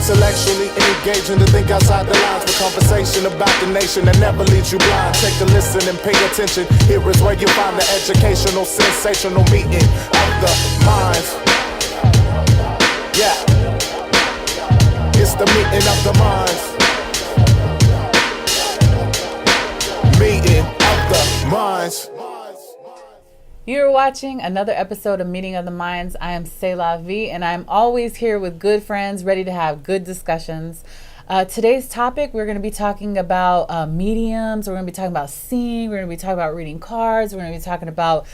Intellectually engaging to think outside the lines for conversation about the nation that never leaves you blind. Take a listen and pay attention. Here is where you find the educational, sensational meeting of the minds. Yeah, it's the meeting of the minds. Meeting of the minds. You're watching another episode of Meeting of the Minds. I am Selah V, and I'm always here with good friends, ready to have good discussions. Today's topic, we're going to be talking about mediums. We're going to be talking about seeing. We're going to be talking about reading cards. We're going to be talking about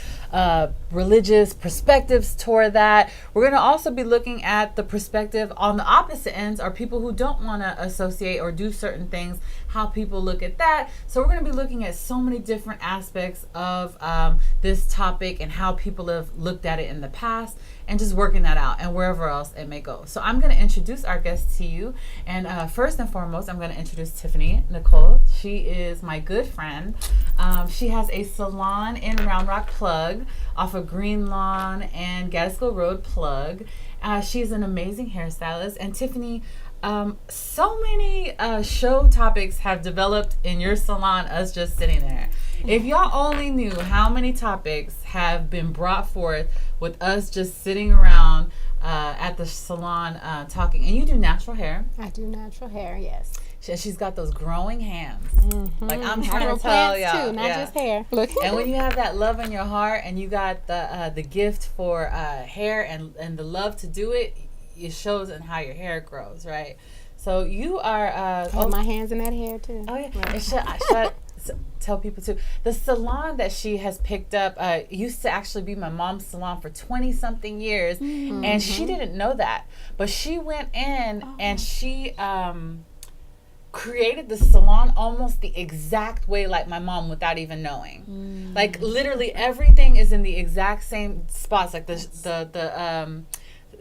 religious perspectives toward that. We're going to also be looking at the perspective on the opposite ends, or people who don't want to associate or do certain things, how people look at that. So we're going to be looking at so many different aspects of this topic and how people have looked at it in the past, and just working that out and wherever else it may go. So I'm going to introduce our guest to you. And first and foremost, I'm going to introduce Tiffany Nicole. She is my good friend. She has a salon in Round Rock, plug, off of Green Lawn and Gaddisco Road, plug. She's an amazing hairstylist. And Tiffany, so many show topics have developed in your salon, us just sitting there. If y'all only knew how many topics have been brought forth with us just sitting around at the salon talking. And you do natural hair. I do natural hair, yes. She's got those growing hands. Mm-hmm. Like I'm I trying to tell y'all. too, not just hair. Look. And when you have that love in your heart and you got the gift for hair and the love to do it, it shows in how your hair grows, right? So you are... I have my hands in that hair too. Oh, yeah. Right. And should I tell people too, the salon that she has picked up used to actually be my mom's salon for 20-something years. Mm-hmm. And she didn't know that. But she went in and she... created the salon almost the exact way like my mom without even knowing. Like literally everything is in the exact same spots. Like the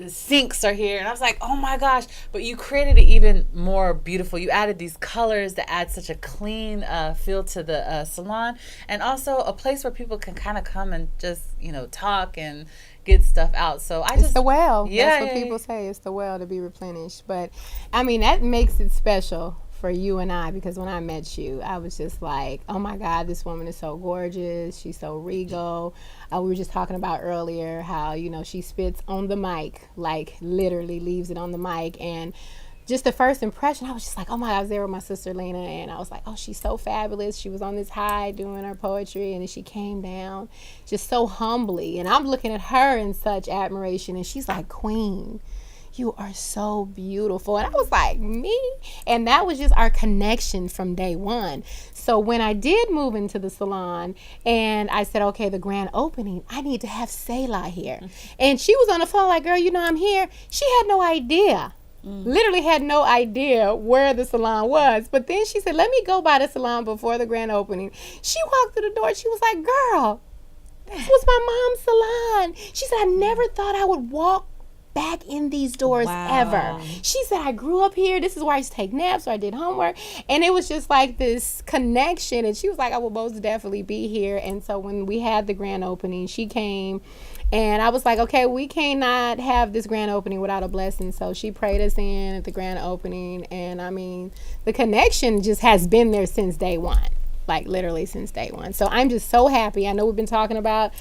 sinks are here, and I was like, oh my gosh. But you created it even more beautiful. You added these colors that add such a clean feel to the salon, and also a place where people can kind of come and just talk and get stuff out. So it's the well. That's what people say. It's the well to be replenished. But I mean, that makes it special for you and I, because when I met you, I was just like, oh my God, this woman is so gorgeous. She's so regal. We were just talking about earlier how, she spits on the mic, like literally leaves it on the mic. And just the first impression, I was just like, oh my God, I was there with my sister Lena, and I was like, oh, she's so fabulous. She was on this high doing her poetry, and then she came down just so humbly. And I'm looking at her in such admiration, and she's like, Queen, you are so beautiful. And I was like, me? And that was just our connection from day one. So when I did move into the salon and I said, okay, the grand opening, I need to have Selah here. And she was on the phone like, girl, I'm here. She had no idea. Literally had no idea where the salon was. But then she said, let me go by the salon before the grand opening. She walked through the door. She was like, girl, this was my mom's salon. She said, I never thought I would walk back in these doors ever. She said, I grew up here. This is where I used to take naps, or I did homework. And it was just like this connection. And she was like, I will most definitely be here. And so when we had the grand opening, she came. And I was like, okay, we cannot have this grand opening without a blessing. So she prayed us in at the grand opening. And I mean, the connection just has been there since day one. Like literally since day one. So I'm just so happy. I know we've been talking about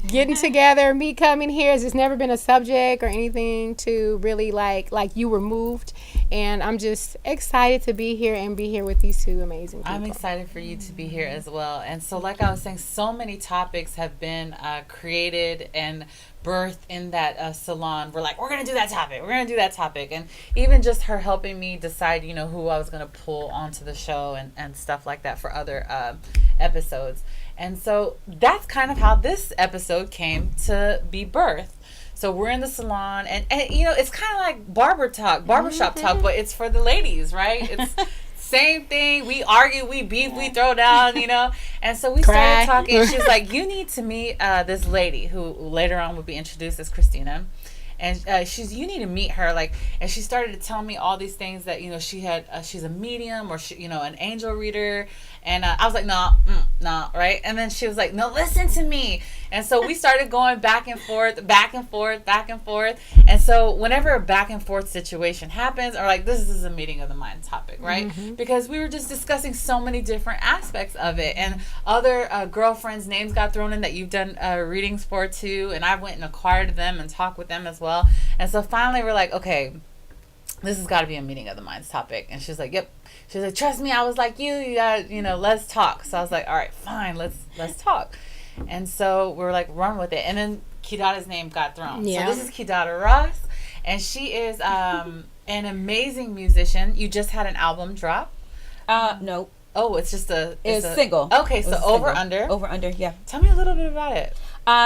getting together, me coming here. It's just never been a subject or anything to really like you were moved. And I'm just excited to be here and be here with these two amazing people. I'm excited for you to be here as well. And so like I was saying, so many topics have been created and birthed in that salon. We're like, we're going to do that topic. We're going to do that topic. And even just her helping me decide, who I was going to pull onto the show and stuff like that for other episodes. And so that's kind of how this episode came to be birthed. So we're in the salon and it's kind of like barbershop talk, but it's for the ladies, right? It's same thing. We argue, we beef, we throw down, And so we started talking. And she's like, you need to meet this lady who later on would be introduced as Christina. And you need to meet her. And she started to tell me all these things that, she had, she's a medium or, an angel reader. And I was like, no, no, right? And then she was like, no, listen to me. And so we started going back and forth, back and forth, back and forth. And so whenever a back and forth situation happens, or like this is a meeting of the mind topic, right? Because we were just discussing so many different aspects of it. And other girlfriends' names got thrown in that you've done readings for too. And I went and acquired them and talked with them as well. And so finally we're like, okay, this has got to be a meeting of the minds topic. And she's like, yep. She's like, trust me, I was like you got, let's talk. So I was like, all right, fine, let's talk. And so we're like, run with it. And then Kidada's name got thrown. Yeah. So this is Kidada Ross, and she is an amazing musician. You just had an album drop. No. Oh, it's just it's a single. Okay, so Over Under. Over Under, yeah. Tell me a little bit about it.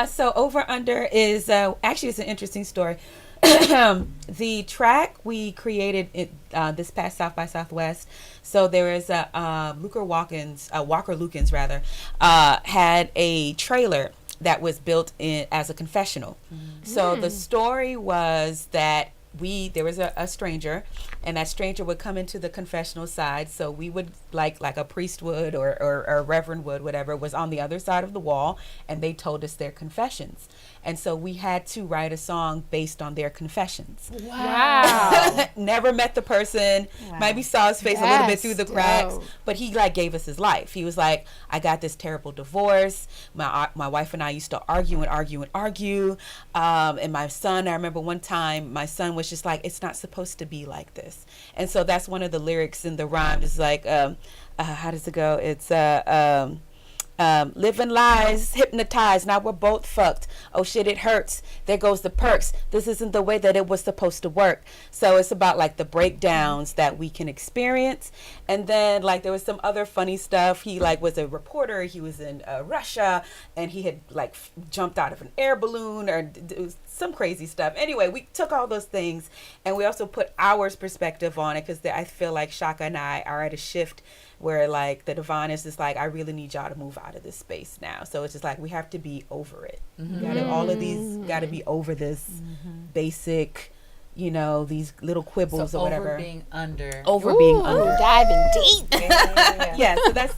So Over Under is actually it's an interesting story. The track we created this past South by Southwest. So there is Walker Lukens rather had a trailer that was built in as a confessional. So the story was that there was a stranger, and that stranger would come into the confessional side. So we would like a priest would or a reverend would, whatever, was on the other side of the wall, and they told us their confessions. And so we had to write a song based on their confessions. Wow. Never met the person. Wow. Maybe saw his face a little bit through the cracks, but he gave us his life. He was like, I got this terrible divorce. My wife and I used to argue. And my son, I remember one time my son was just like, it's not supposed to be like this. And so that's one of the lyrics in the rhyme. It's like, how does it go? It's living lies, hypnotized, now we're both fucked. Oh shit, it hurts. There goes the perks. This isn't the way that it was supposed to work. So it's about like the breakdowns that we can experience. And then like there was some other funny stuff. He like was a reporter. He was in Russia, and he had like jumped out of an air balloon, or it was some crazy stuff. Anyway, we took all those things, and we also put our perspective on it, because I feel like Shaka and I are at a shift where like the divine is just like, I really need y'all to move out of this space now. So it's just like, we have to be over it. All of these got to be over this basic, these little quibbles or whatever. Over being under. Being under. Diving deep. Yeah, so that's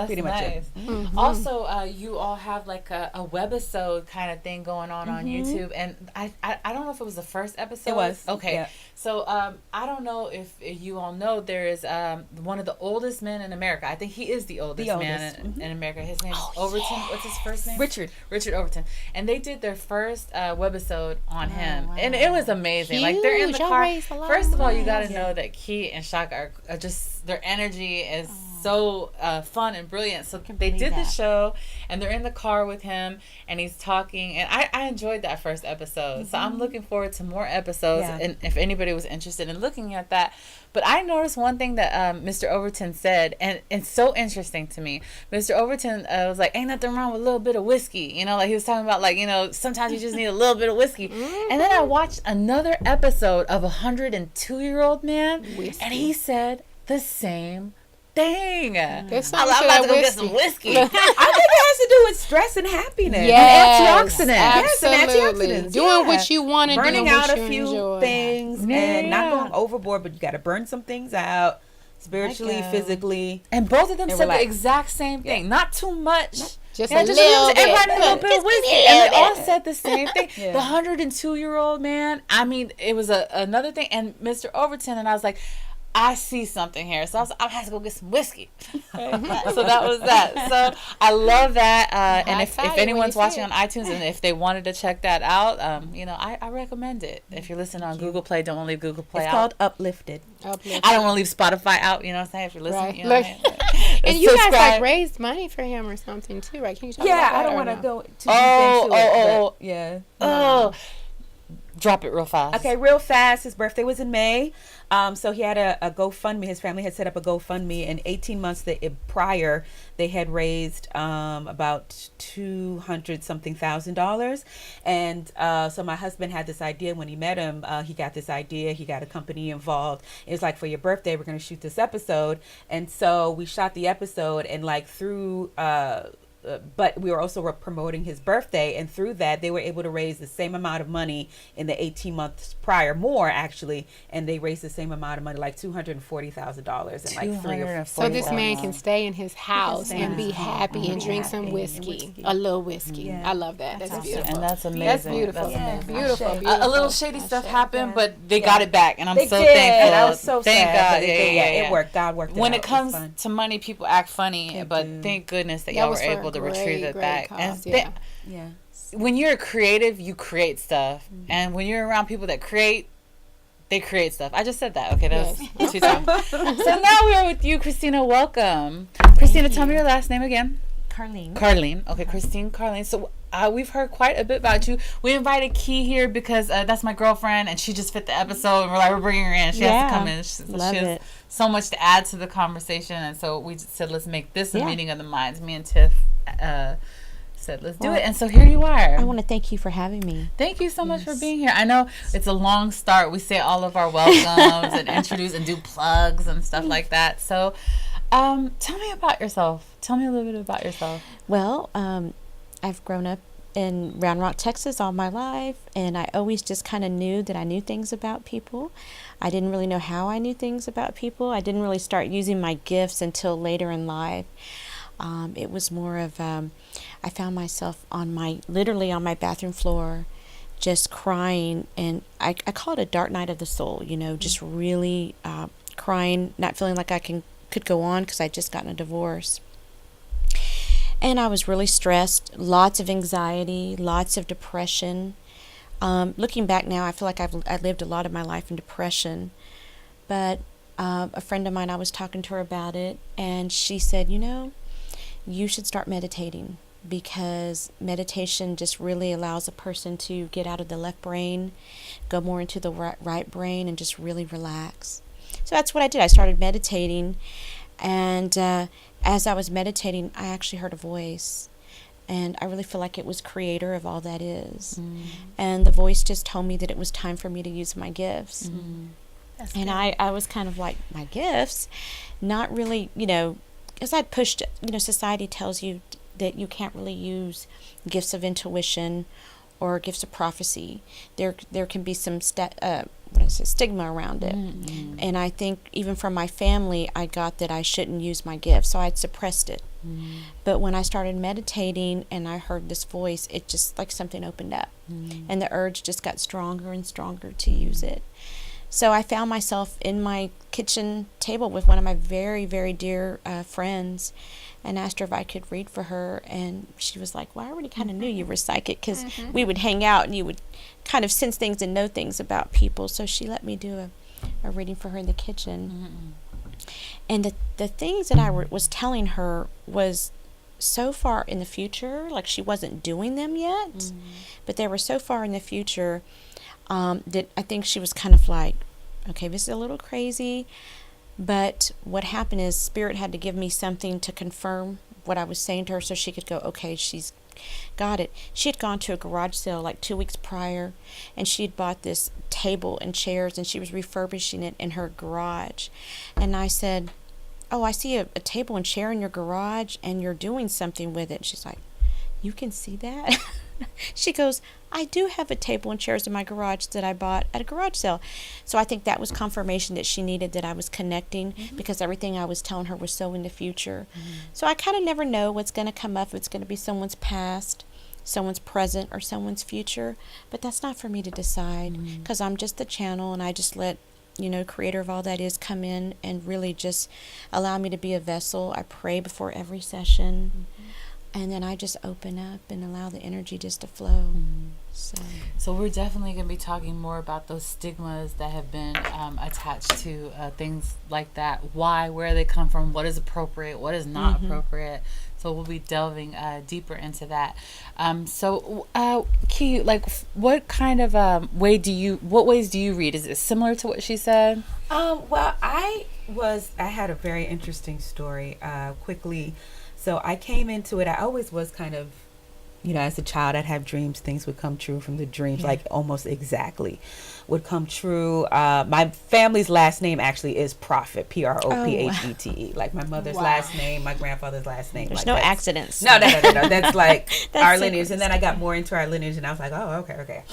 pretty much nice. it. Also, you all have like a webisode kind of thing going on YouTube, and I don't know if it was the first episode. It was. Okay. Yeah. So I don't know if you all know, there is one of the oldest men in America. I think he is the oldest man in America. His name is Overton. Yeah. What's his first name? Richard Overton. And they did their first webisode on him, and it was amazing. Huge. Like they're in the car. First of all, you got to Yeah. know that Key and Shaka are just, their energy is so fun and brilliant. So they did the show, and they're in the car with him, and he's talking, and I enjoyed that first episode. So I'm looking forward to more episodes, and if anybody was interested in looking at that. But I noticed one thing that Mr. Overton said, and it's so interesting to me. Mr. Overton was like, ain't nothing wrong with a little bit of whiskey. Like he was talking about, like, sometimes you just need a little bit of whiskey. And then I watched another episode of a 102-year-old man, and he said the same thing. There's I'm something about to to go that get some whiskey. I think it has to do with stress and happiness. Yes, And antioxidants. absolutely. Yes, and antioxidants. Doing what you want to do. Burning what out you a few enjoy. things and not going overboard, but you got to burn some things out, spiritually, physically. And both of them And said the relax. exact same thing. Not too much. Just Yeah, a just little bit. everybody a little bit of whiskey. And they all said the same thing. Yeah. The 102-year-old man, I mean, it was another thing. And Mr. Overton, and I was like, I see something here. So I had to go get some whiskey. So that was that. So I love that. And if anyone's watching on iTunes, and if they wanted to check that out, I recommend it. If you're listening on Google Play, don't want to leave Google Play out. It's called Uplifted. I don't want to leave Spotify out, you know what I'm saying? If you're listening, Right. you know what I mean? And you guys Subscribe. like raised money for him or something too, right? Can you talk about Yeah, that? I don't or want to no? go too deep into it. But yeah. Oh, drop it real fast. Okay, real fast. His birthday was in May. So he had a GoFundMe. His family had set up a GoFundMe. And 18 months prior, they had raised about $200-something thousand. And so my husband had this idea when he met him. He got this idea. He got a company involved. It was like, for your birthday, we're going to shoot this episode. And so we shot the episode, and like through but we were also promoting his birthday, and through that they were able to raise the same amount of money in the 18 months prior, more actually, and they raised the same amount of money, like $240,000 in like 3 or 4. So this man can stay in his house and be happy and drink some whiskey, a little whiskey. Yeah. I love that. That's beautiful. And that's amazing. That's beautiful. That's Beautiful. a little shady stuff happened, but they got it back, and I'm so thankful. And I was so thank sad. God. It worked. God worked it when out. it comes to money, people act funny, but thank goodness that y'all were able to retrieve it back. Cause, and when you're a creative, you create stuff, and when you're around people that create, they create stuff. I just said that. Okay, that was 2 times. So now we are with you, Christina. Welcome. Christina, tell me your last name again. Carlene. Okay, Christine Carlene. So we've heard quite a bit about you. We invited Key here because that's my girlfriend, and she just fit the episode, and we're bringing her in. She has to come in. She has so much to add to the conversation, and so we just said, let's make this a meeting of the minds. Me and Tiff said, let's do it, and so here you are. I want to thank you for having me. Thank you so much for being here. I know it's a long start. We say all of our welcomes and introduce and do plugs and stuff like that. So tell me about yourself. Tell me a little bit about yourself. Well, I've grown up in Round Rock, Texas all my life, and I always just kind of knew that I knew things about people. I didn't really know how I knew things about people. I didn't really start using my gifts until later in life. It was more of, I found myself literally on my bathroom floor, just crying, and I call it a dark night of the soul, just really crying, not feeling like I could go on because I'd just gotten a divorce. And I was really stressed, lots of anxiety, lots of depression. Looking back now, I feel like I lived a lot of my life in depression. But a friend of mine, I was talking to her about it, and she said, you should start meditating, because meditation just really allows a person to get out of the left brain, go more into the right brain, and just really relax. So that's what I did. I started meditating, and as I was meditating, I actually heard a voice, and I really feel like it was creator of all that is. And the voice just told me that it was time for me to use my gifts. And I was kind of like, my gifts? Not really, because I'd pushed, society tells you that you can't really use gifts of intuition or gifts of prophecy. There can be some stigma around it. And I think even from my family, I got that I shouldn't use my gifts, so I'd suppressed it. But when I started meditating and I heard this voice, it just like something opened up, and the urge just got stronger and stronger to use it. So I found myself in my kitchen table with one of my very, very dear friends, and asked her if I could read for her, and she was like, well, I already kind of knew you were psychic, because we would hang out and you would kind of sense things and know things about people. So she let me do a reading for her in the kitchen. And the things that I was telling her was so far in the future, like she wasn't doing them yet, but they were so far in the future that I think she was kind of like, okay, this is a little crazy. But what happened is Spirit had to give me something to confirm what I was saying to her, so she could go, okay, she's got it. She had gone to a garage sale like 2 weeks prior, and she had bought this table and chairs, and she was refurbishing it in her garage. And I said, oh, I see a table and chair in your garage, and you're doing something with it. She's like, you can see that? She goes, I do have a table and chairs in my garage that I bought at a garage sale. So I think that was confirmation that she needed, that I was connecting, because everything I was telling her was so in the future. So I kind of never know what's going to come up, if it's going to be someone's past, someone's present, or someone's future. But that's not for me to decide, because I'm just the channel, and I just let creator of all that is come in and really just allow me to be a vessel. I pray before every session. And then I just open up and allow the energy just to flow. So we're definitely going to be talking more about those stigmas that have been attached to things like that. Why, where they come from, what is appropriate, what is not appropriate. So we'll be delving deeper into that. Key, like, what kind of what ways do you read? Is it similar to what she said? Well, I had a very interesting story quickly. So I came into it, I always was kind of You know, as a child, I'd have dreams. Things would come true from the dreams, like almost exactly would come true. My family's last name actually is Prophet, Prophete. Like my mother's last name, my grandfather's last name. There's like no that's- accidents. No. That's like our so lineage. And then I got more into our lineage, and I was like, oh, okay.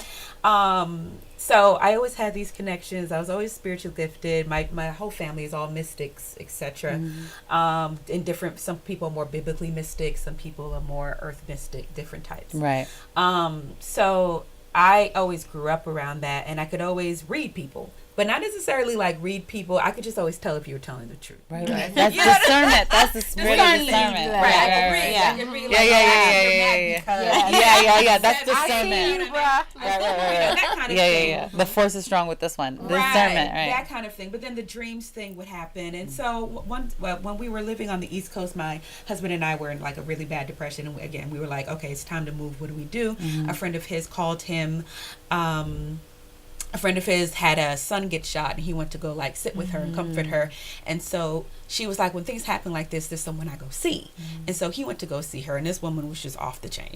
So I always had these connections. I was always spiritually gifted. My whole family is all mystics, etc. In different, some people are more biblically mystic, some people are more earth mystic, different types. Right. So I always grew up around that, and I could always read people, but not necessarily like read people. I could just always tell if you were telling the truth. Right. That's discernment. That's the spirit of discernment. Right. I can read. I can read. Yeah. That's discernment. Right. That kind of thing. Yeah. The force is strong with this one. Discernment, right? That kind of thing. But then the dreams thing would happen, and so when we were living on the East Coast, my husband and I were in like a really bad depression, and again we were like, okay, it's time to move. What do we do? A friend of his called him. A friend of his had a son get shot, and he went to go like sit with her and comfort her. And so she was like, when things happen like this, there's someone I go see. And so he went to go see her, and this woman was just off the chain.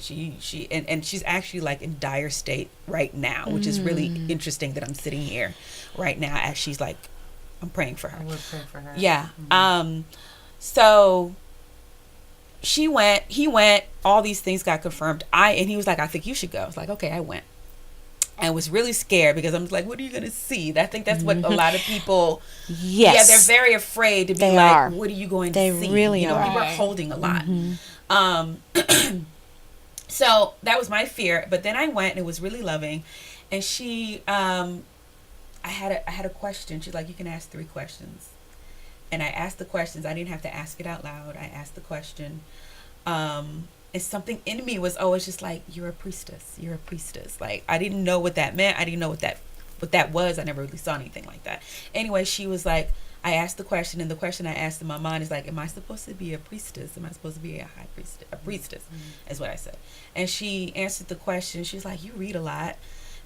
And she's actually like in dire state right now, which is really interesting that I'm sitting here right now as she's like, I'm praying for her. We're praying for her. Yeah. So he went, all these things got confirmed. And he was like, I think you should go. I was like, okay, I went. I was really scared because I'm like, what are you going to see? I think that's what a lot of people, Yes. they're very afraid to be They like, are. what are you going They to see? really you know, are. people are holding a lot. So that was my fear. But then I went, and it was really loving. And she, I had a question. She's like, you can ask 3 questions. And I asked the questions. I didn't have to ask it out loud. I asked the question. And something in me was always just like, you're a priestess. You're a priestess. Like, I didn't know what that meant. I didn't know what that was. I never really saw anything like that. Anyway, she was like, I asked the question, and the question I asked in my mind is like, am I supposed to be a priestess? Am I supposed to be a high priestess? A priestess is what I said. And she answered the question. She's like, you read a lot.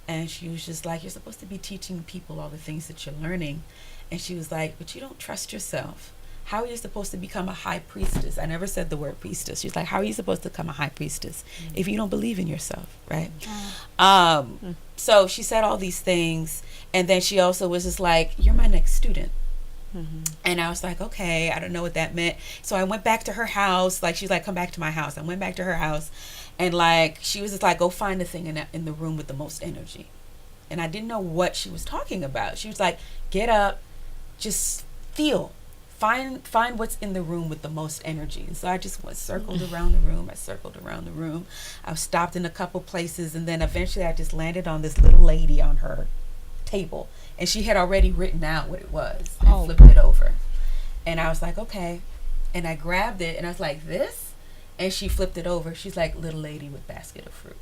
And she was just like, you're supposed to be teaching people all the things that you're learning. And she was like, but you don't trust yourself. How are you supposed to become a high priestess? I never said the word priestess. She's like, how are you supposed to become a high priestess if you don't believe in yourself, right? So she said all these things, and then she also was just like, you're my next student. And I was like, okay, I don't know what that meant. So I went back to her house. Like, she's like, come back to my house. I went back to her house, and like, she was just like, go find the thing in the room with the most energy. And I didn't know what she was talking about. She was like, get up, just feel. Find what's in the room with the most energy. And so I just circled around the room. I was stopped in a couple places, and then eventually I just landed on this little lady on her table, and she had already written out what it was and flipped it over. And I was like, okay. And I grabbed it, and I was like, this? And she flipped it over. She's like, little lady with basket of fruit.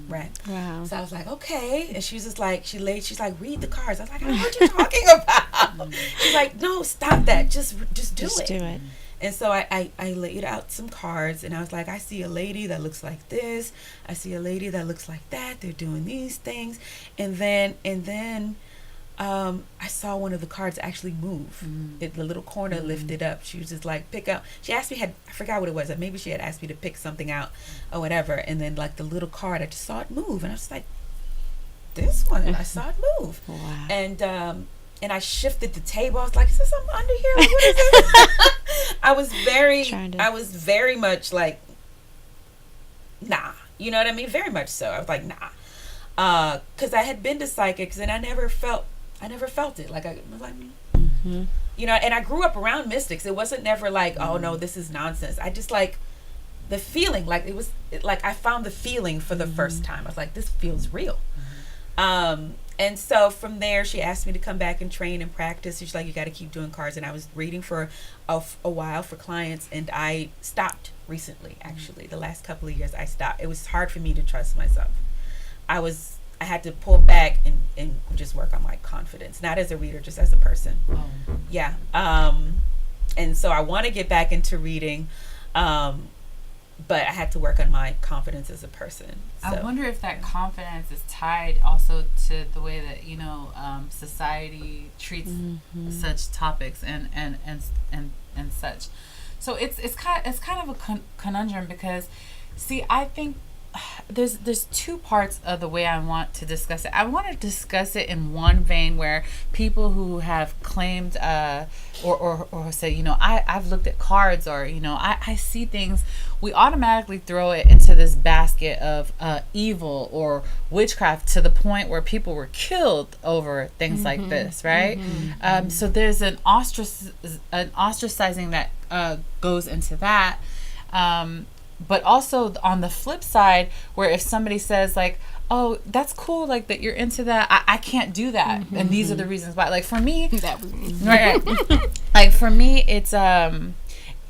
Right. Wow. So I was like, okay. And she was just like, she's like, read the cards. I was like, I know what you're talking about. She's like, no, stop that. Just do it. And so I laid out some cards, and I was like, I see a lady that looks like this. I see a lady that looks like that. They're doing these things. And then I saw one of the cards actually move. The little corner lifted up. She was just like, pick out. She asked me, I forgot what it was. Maybe she had asked me to pick something out or whatever. And then like the little card, I just saw it move. And I was like, this one. I saw it move. Wow. And I shifted the table. I was like, is there something under here? Like, what is this? I was very much like, nah. You know what I mean? Very much so. I was like, nah. Because I had been to psychics, and I never felt it. Like, I was like, you know, and I grew up around mystics. It wasn't never like, oh no, this is nonsense. I just like the feeling, like like I found the feeling for the first time. I was like, this feels real. And so from there, she asked me to come back and train and practice. She's like, you got to keep doing cards. And I was reading for a while for clients, and I stopped recently. Actually, the last couple of years, I stopped. It was hard for me to trust myself. I had to pull back and just work on my confidence, not as a reader, just as a person. Yeah. And so I want to get back into reading, but I had to work on my confidence as a person. So. I wonder if that confidence is tied also to the way that, you know, society treats such topics and such. So it's kind of a conundrum, because, see, I think there's two parts of the way I want to discuss it. I want to discuss it in one vein where people who have claimed or say, you know, I've looked at cards, or, you know, I see things, we automatically throw it into this basket of evil or witchcraft, to the point where people were killed over things like this, right? So there's an ostracizing that goes into that. But also on the flip side, where if somebody says like, oh, that's cool, like that you're into that, I can't do that, and these are the reasons why. Like for me, That was me. right. Like for me, it's I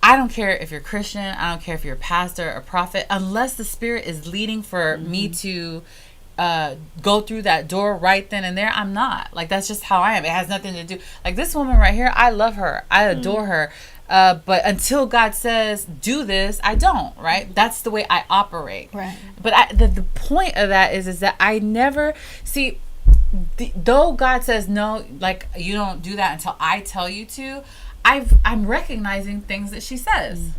don't care if you're Christian, I don't care if you're a pastor or prophet, unless the Spirit is leading for me to go through that door right then and there, I'm not. Like, that's just how I am. It has nothing to do, like this woman right here, I love her, I adore her, but until God says do this, I don't, right? That's the way I operate. Right. But the point of that is that I never see, though God says no, like you don't do that until I tell you to, I'm recognizing things that she says.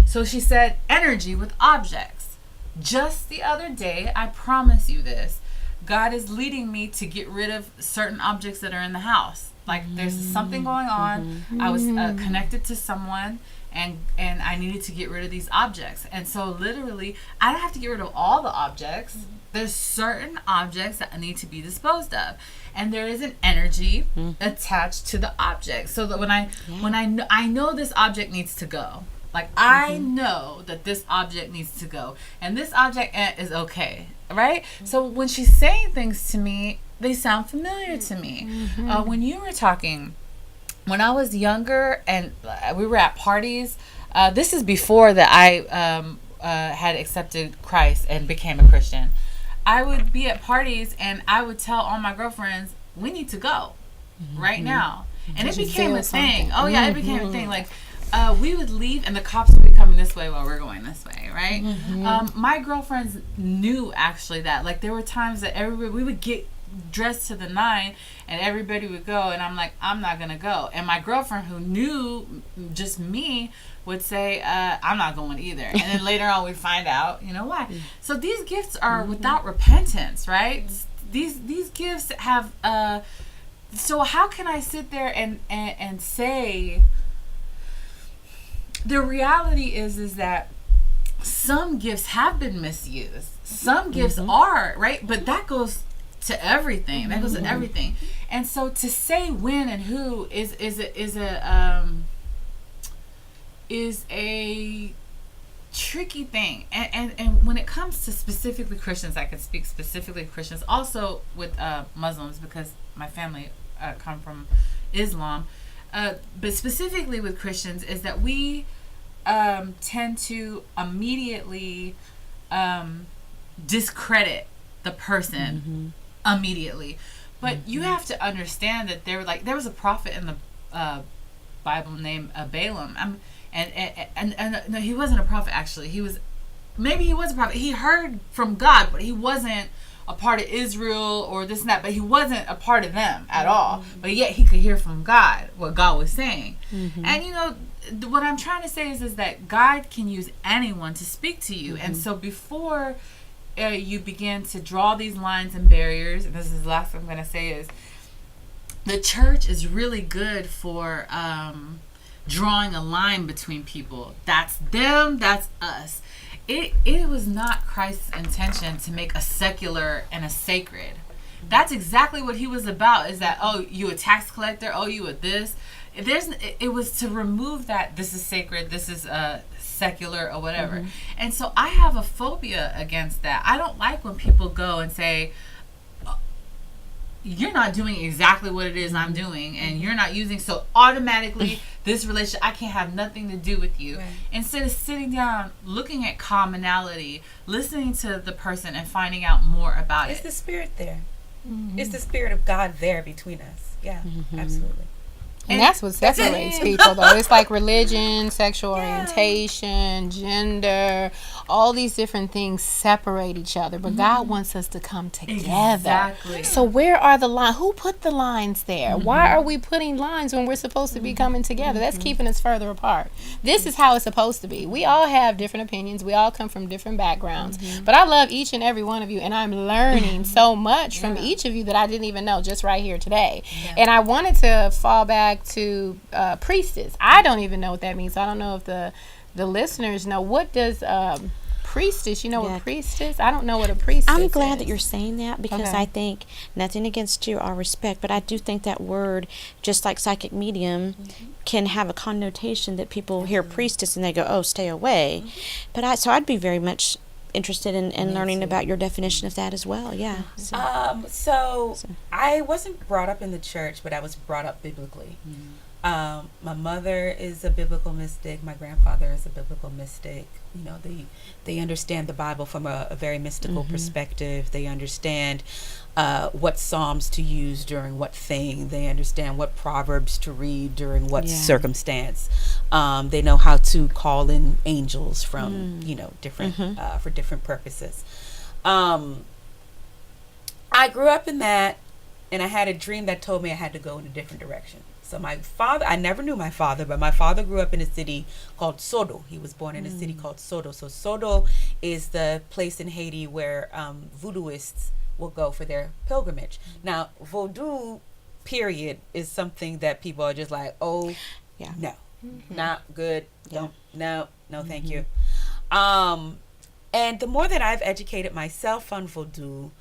So she said energy with objects. Just the other day, I promise you this, God is leading me to get rid of certain objects that are in the house. Like there's something going on. I was connected to someone, and I needed to get rid of these objects. And so literally, I don't have to get rid of all the objects. There's certain objects that need to be disposed of, and there is an energy attached to the object. So that when I know this object needs to go. Like I know that this object needs to go, and this object is okay, right? So when she's saying things to me, they sound familiar to me. When you were talking, when I was younger and we were at parties, this is before that I had accepted Christ and became a Christian. I would be at parties and I would tell all my girlfriends, we need to go right now. And it became a thing. Oh yeah, it became a thing. Like we would leave and the cops would be coming this way while we're going this way, right? My girlfriends knew actually that. Like there were times that we would get dressed to the nine and everybody would go, and I'm like, I'm not gonna go. And my girlfriend, who knew just me, would say, I'm not going either. And then later on we find out, you know why. So these gifts are without repentance, right? These gifts have so how can I sit there and say, the reality is that some gifts have been misused. Some gifts are, right? But that goes to everything. That goes to everything. And so to say when and who is a tricky thing. And when it comes to specifically Christians, I can speak specifically Christians, also with Muslims, because my family come from Islam. But specifically with Christians is that we tend to immediately discredit the person immediately. But you have to understand that there was a prophet in the Bible named Balaam. And no, he wasn't a prophet actually. He was a prophet. He heard from God, but he wasn't a part of Israel or this and that, but he wasn't a part of them at all. But yet he could hear from God what God was saying. And you know, what I'm trying to say is that God can use anyone to speak to you. And so before you begin to draw these lines and barriers, and this is the last thing I'm going to say, is the church is really good for drawing a line between people. That's them, that's us. It was not Christ's intention to make a secular and a sacred. That's exactly what he was about, is that, oh, you a tax collector, oh, you a this. It was to remove that this is sacred, this is secular or whatever. And so I have a phobia against that. I don't like when people go and say, you're not doing exactly what it is I'm doing, and you're not using, so automatically this relationship, I can't have nothing to do with you. Right. Instead of sitting down, looking at commonality, listening to the person and finding out more about it. It's the Spirit there. It's the Spirit of God there between us. Yeah, absolutely. And that's what separates people, though. It's like religion, sexual orientation, gender, all these different things separate each other. But God wants us to come together. Exactly. So where are the lines? Who put the lines there? Why are we putting lines when we're supposed to be coming together? That's keeping us further apart. This is how it's supposed to be. We all have different opinions. We all come from different backgrounds. But I love each and every one of you, and I'm learning so much from each of you that I didn't even know just right here today. And I wanted to fall back to priestess. I don't even know what that means. I don't know if the listeners know. What does priestess, you know what priestess? I don't know what a priestess is. I'm glad that you're saying that, because I think, nothing against you, all respect, but I do think that word, just like psychic medium, can have a connotation that people hear priestess and they go, oh, stay away. But I'd be very much interested in learning about your definition of that as well. So I wasn't brought up in the church, but I was brought up biblically. My mother is a biblical mystic. My grandfather is a biblical mystic. You know, they understand the Bible from a very mystical perspective. They understand what Psalms to use during what thing. They understand what Proverbs to read during what circumstance. They know how to call in angels from, different, for different purposes. I grew up in that, and I had a dream that told me I had to go in a different direction. So my father, I never knew my father, but my father grew up in a city called Sodo. He was born in a city called Sodo. So Sodo is the place in Haiti where voodooists will go for their pilgrimage. Now, voodoo, period, is something that people are just like, no, not good. Don't, no, thank you. And the more that I've educated myself on voodoo,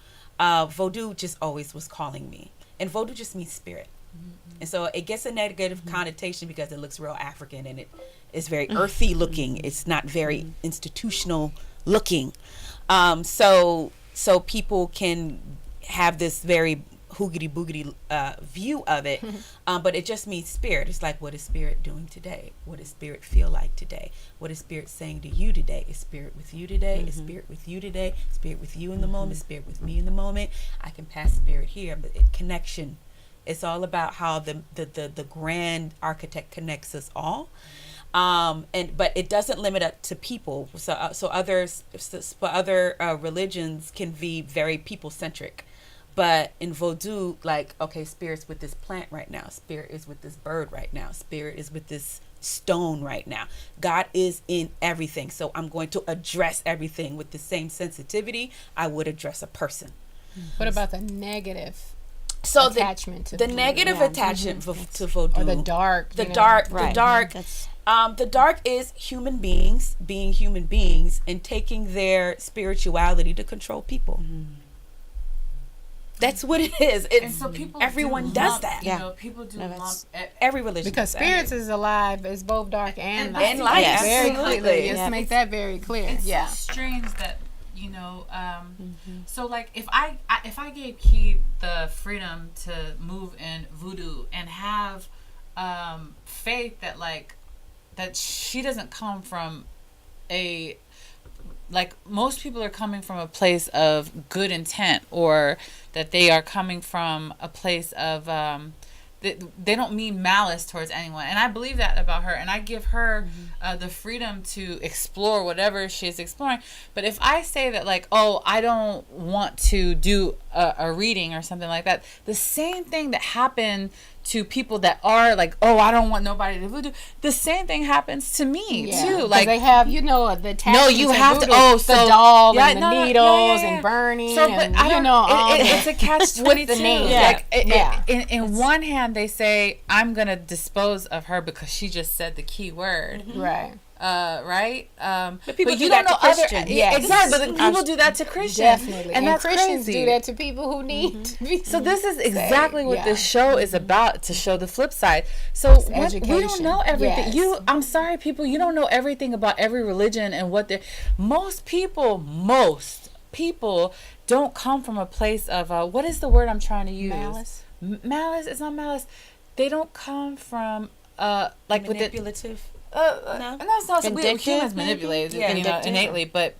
voodoo just always was calling me. And voodoo just means spirit. And so it gets a negative connotation because it looks real African, and it is very earthy looking. It's not very institutional looking. So people can have this very hoogity boogity view of it, but it just means spirit. It's like, what is spirit doing today? What does spirit feel like today? What is spirit saying to you today? Is spirit with you today? Is spirit with you today? Spirit with you in the moment? Spirit with me in the moment? I can pass spirit here, but connection. It's all about how the grand architect connects us all, but it doesn't limit it to people. So other religions can be very people centric, but in voodoo, like, okay, spirit's with this plant right now. Spirit is with this bird right now. Spirit is with this stone right now. God is in everything. So I'm going to address everything with the same sensitivity I would address a person. What about the negative? So attachment to the voodoo. negative attachment to voodoo, or the dark, the dark is human beings being human beings and taking their spirituality to control people. That's what it is. And so people everyone does that. People do lump every religion, because spirits is alive. It's both dark and light. And light, very absolutely. clearly. Let's make that very clear. It's so strange that so like if I gave Key the freedom to move in voodoo and have faith that she doesn't come from most people are coming from a place of good intent, or that they are coming from a place of they don't mean malice towards anyone, and I believe that about her, and I give her the freedom to explore whatever she is exploring. But if I say that, like, oh, I don't want to do a reading or something like that, the same thing that happened to people that are like, oh, I don't want nobody to voodoo, the same thing happens to me too. Like, they have, the attachment. No, you have voodoo, to. The doll and the needles and burning. So, but and, it's a catch-22. the name. Like, in one hand, they say, I'm gonna dispose of her because she just said the key word. Right. But people but do you that don't to know Christians. Exactly, but then people do that to Christians. Definitely. And that's Christians crazy. do that to people who need to be. So this is exactly what this show is about, to show the flip side. So we don't know everything. Yes. I'm sorry, people, you don't know everything about every religion and what they're... Most people don't come from a place of, what is the word I'm trying to use? Malice. Malice? It's not malice. They don't come from, like... Manipulative. No, it's not. Humans manipulate innately, but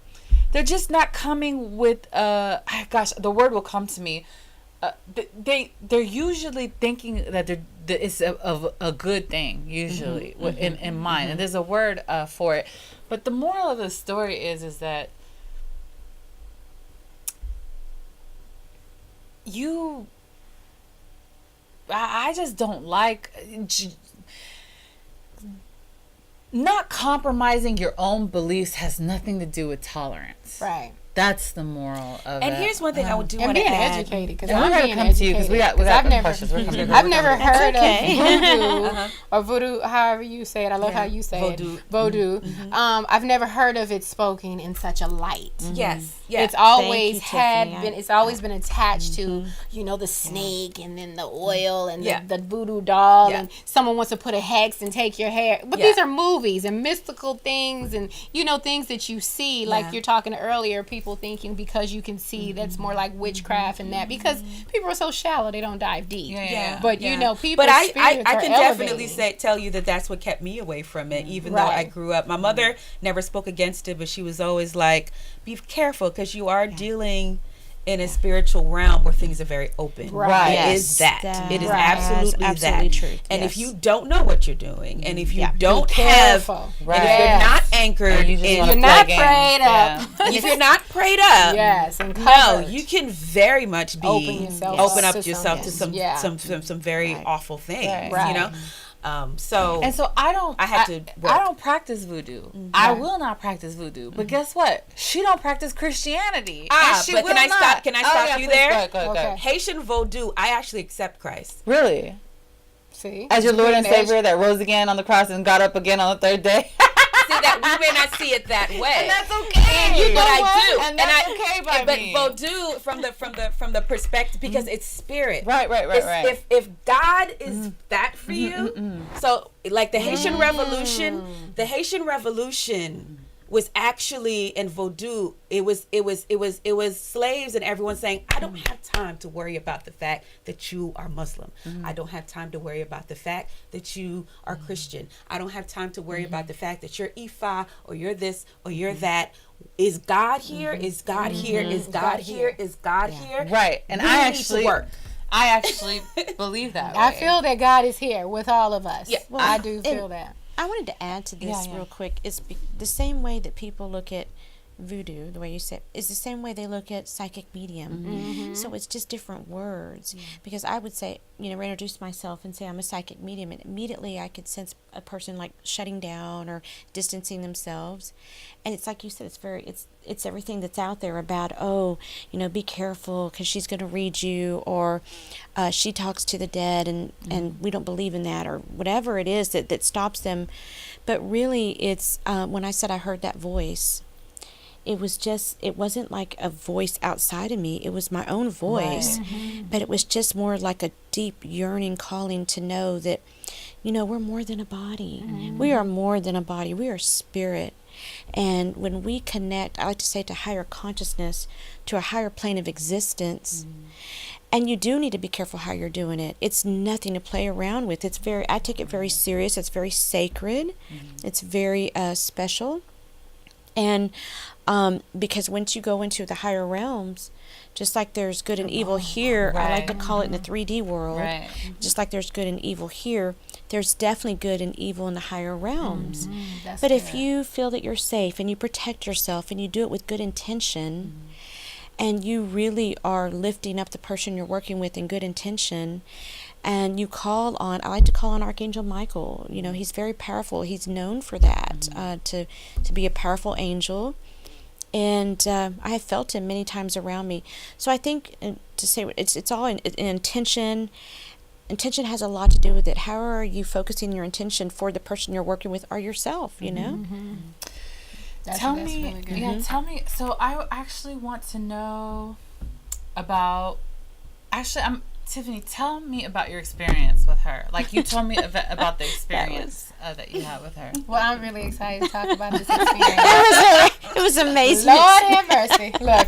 they're just not coming with. The word will come to me. they're usually thinking that it's a good thing usually in mind, and there's a word for it. But the moral of the story is that I just don't like not compromising your own beliefs has nothing to do with tolerance. Right. That's the moral of it. And here's one thing I would do And want to being add. educated, because And we're I'm gonna being come to you because educated. we got I've never, questions. We're coming to I've never heard okay. of voodoo or voodoo, however you say it. I love how you say Vodou. it. Voodoo. I've never heard of it spoken in such a light. Yes. Yes. It's always you, had Tiffany. been. It's always been attached to, you know, the snake and then the oil and Yeah. the voodoo doll, Yeah. and someone wants to put a hex and take your hair. But Yeah. these are movies and mystical things, and you know, things that you see. Like Yeah. you're talking earlier, people thinking because you can see that's more like witchcraft and that, because people are so shallow they don't dive deep. Yeah. But you know, people. But I spirits are can definitely elevating. tell you that's what kept me away from it, even though I Right. grew up. My mother never spoke against it, but she was always like, be careful, because you are dealing in a spiritual realm where things are very open. Right. It Yes, is that. that It is is absolutely absolutely that. true. And Yes. if you don't know what you're doing, and if you Yeah. don't Be have, careful. and Right. if you're Yes. not anchored You just in, wanna You're play not games. prayed up. if you're not prayed up, Yes, and no, covered. you can very much be Open yourself open up up to yourself to something. some very awful things. Right. You know, so And so I had to work. I don't practice voodoo. I will not practice voodoo. But guess what? She don't practice Christianity. And she but will can I not. stop? Can I stop yeah, you please, there? Go ahead, go ahead, go ahead. Okay. Haitian Vodou, I actually accept Christ. Really? See, As your Lord and Being Savior that rose again on the cross and got up again on the third day. See that we may not see it that way. And that's okay. But I do, And that's okay by but me. Vodou from the perspective, because it's spirit. Right. It's- If God is that for you, so like the Haitian Revolution, was actually in Vodou. It was slaves and everyone saying, I don't have time to worry about the fact that you are Muslim. I don't have time to worry about the fact that you are Christian. I don't have time to worry about the fact that you're Ifa or you're this or you're that. Is God here? Is God here? Is God here? Is God here? Right. And We I need to actually work. I actually believe that way. I feel that God is here with all of us. Yeah. Well, I do feel that. I wanted to add to this Yeah. real quick. It's the same way that people look at voodoo, the way you said, is the same way they look at psychic medium. So it's just different words. Because I would say, introduce myself and say I'm a psychic medium, and immediately I could sense a person like shutting down or distancing themselves. And it's like you said, it's everything that's out there about, be careful because she's going to read you, or she talks to the dead and we don't believe in that, or whatever it is that stops them. But really it's when I said I heard that voice, it wasn't like a voice outside of me. It was my own voice. But it was just more like a deep yearning calling to know that, we're more than a body. We are more than a body. We are spirit. And when we connect, I like to say, to higher consciousness, to a higher plane of existence, and you do need to be careful how you're doing it. It's nothing to play around with. I take it very serious. It's very sacred. It's very special. And because once you go into the higher realms, just like there's good and evil here, I like to call it in the 3D world, Right. just like there's good and evil here, there's definitely good and evil in the higher realms. That's But if good. you feel that you're safe and you protect yourself and you do it with good intention, and you really are lifting up the person you're working with in good intention, and you call on, I like to call on Archangel Michael. He's very powerful. He's known for that, to be a powerful angel. And I have felt him many times around me. So I think to say it's all in intention. Intention has a lot to do with it. How are you focusing your intention for the person you're working with or yourself, Tell that's me, really good. tell me. So I actually want to know about. Actually, Tiffany. Tell me about your experience with her. Like you told me about the experience that you had with her. Well, I'm really excited to talk about this experience. It was amazing. Lord have mercy. Look.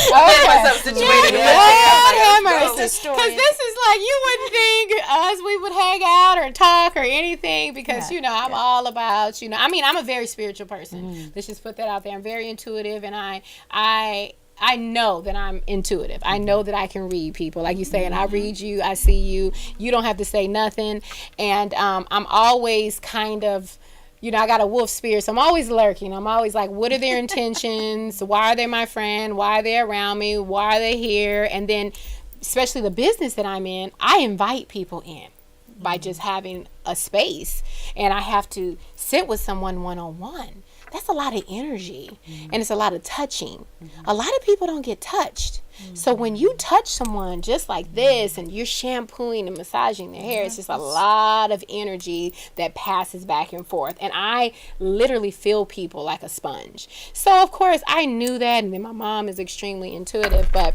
Okay. situated in Lord have Let's go. mercy. Because this is like, you wouldn't think us, we would hang out or talk or anything, because, I'm all about, I'm a very spiritual person. Let's just put that out there. I'm very intuitive, and I know that I'm intuitive. I know that I can read people. Like you say, and I read you, I see you. You don't have to say nothing. And I'm always kind of, I got a wolf spirit, so I'm always lurking. I'm always like, what are their intentions? Why are they my friend? Why are they around me? Why are they here? And then, especially the business that I'm in, I invite people in by just having a space. And I have to sit with someone one-on-one. That's a lot of energy, and it's a lot of touching. A lot of people don't get touched. So when you touch someone just like this and you're shampooing and massaging their hair, it's just a lot of energy that passes back and forth. And I literally feel people like a sponge. So, of course, I knew that, and then my mom is extremely intuitive, but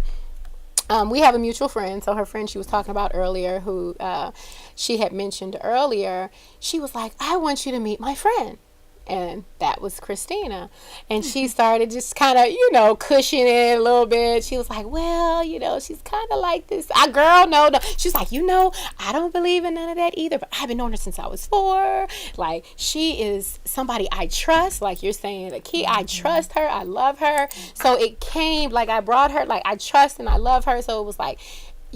we have a mutual friend. So her friend she was talking about earlier, who she had mentioned earlier, she was like, I want you to meet my friend. And that was Christina. And she started just kind of, cushioning it a little bit. She was like, well, she's kind of like this. Girl, no. She's like, I don't believe in none of that either. But I've been knowing her since I was 4. Like, she is somebody I trust. Like you're saying, the key, I trust her. I love her. So it came, like I brought her, like I trust and I love her. So it was like,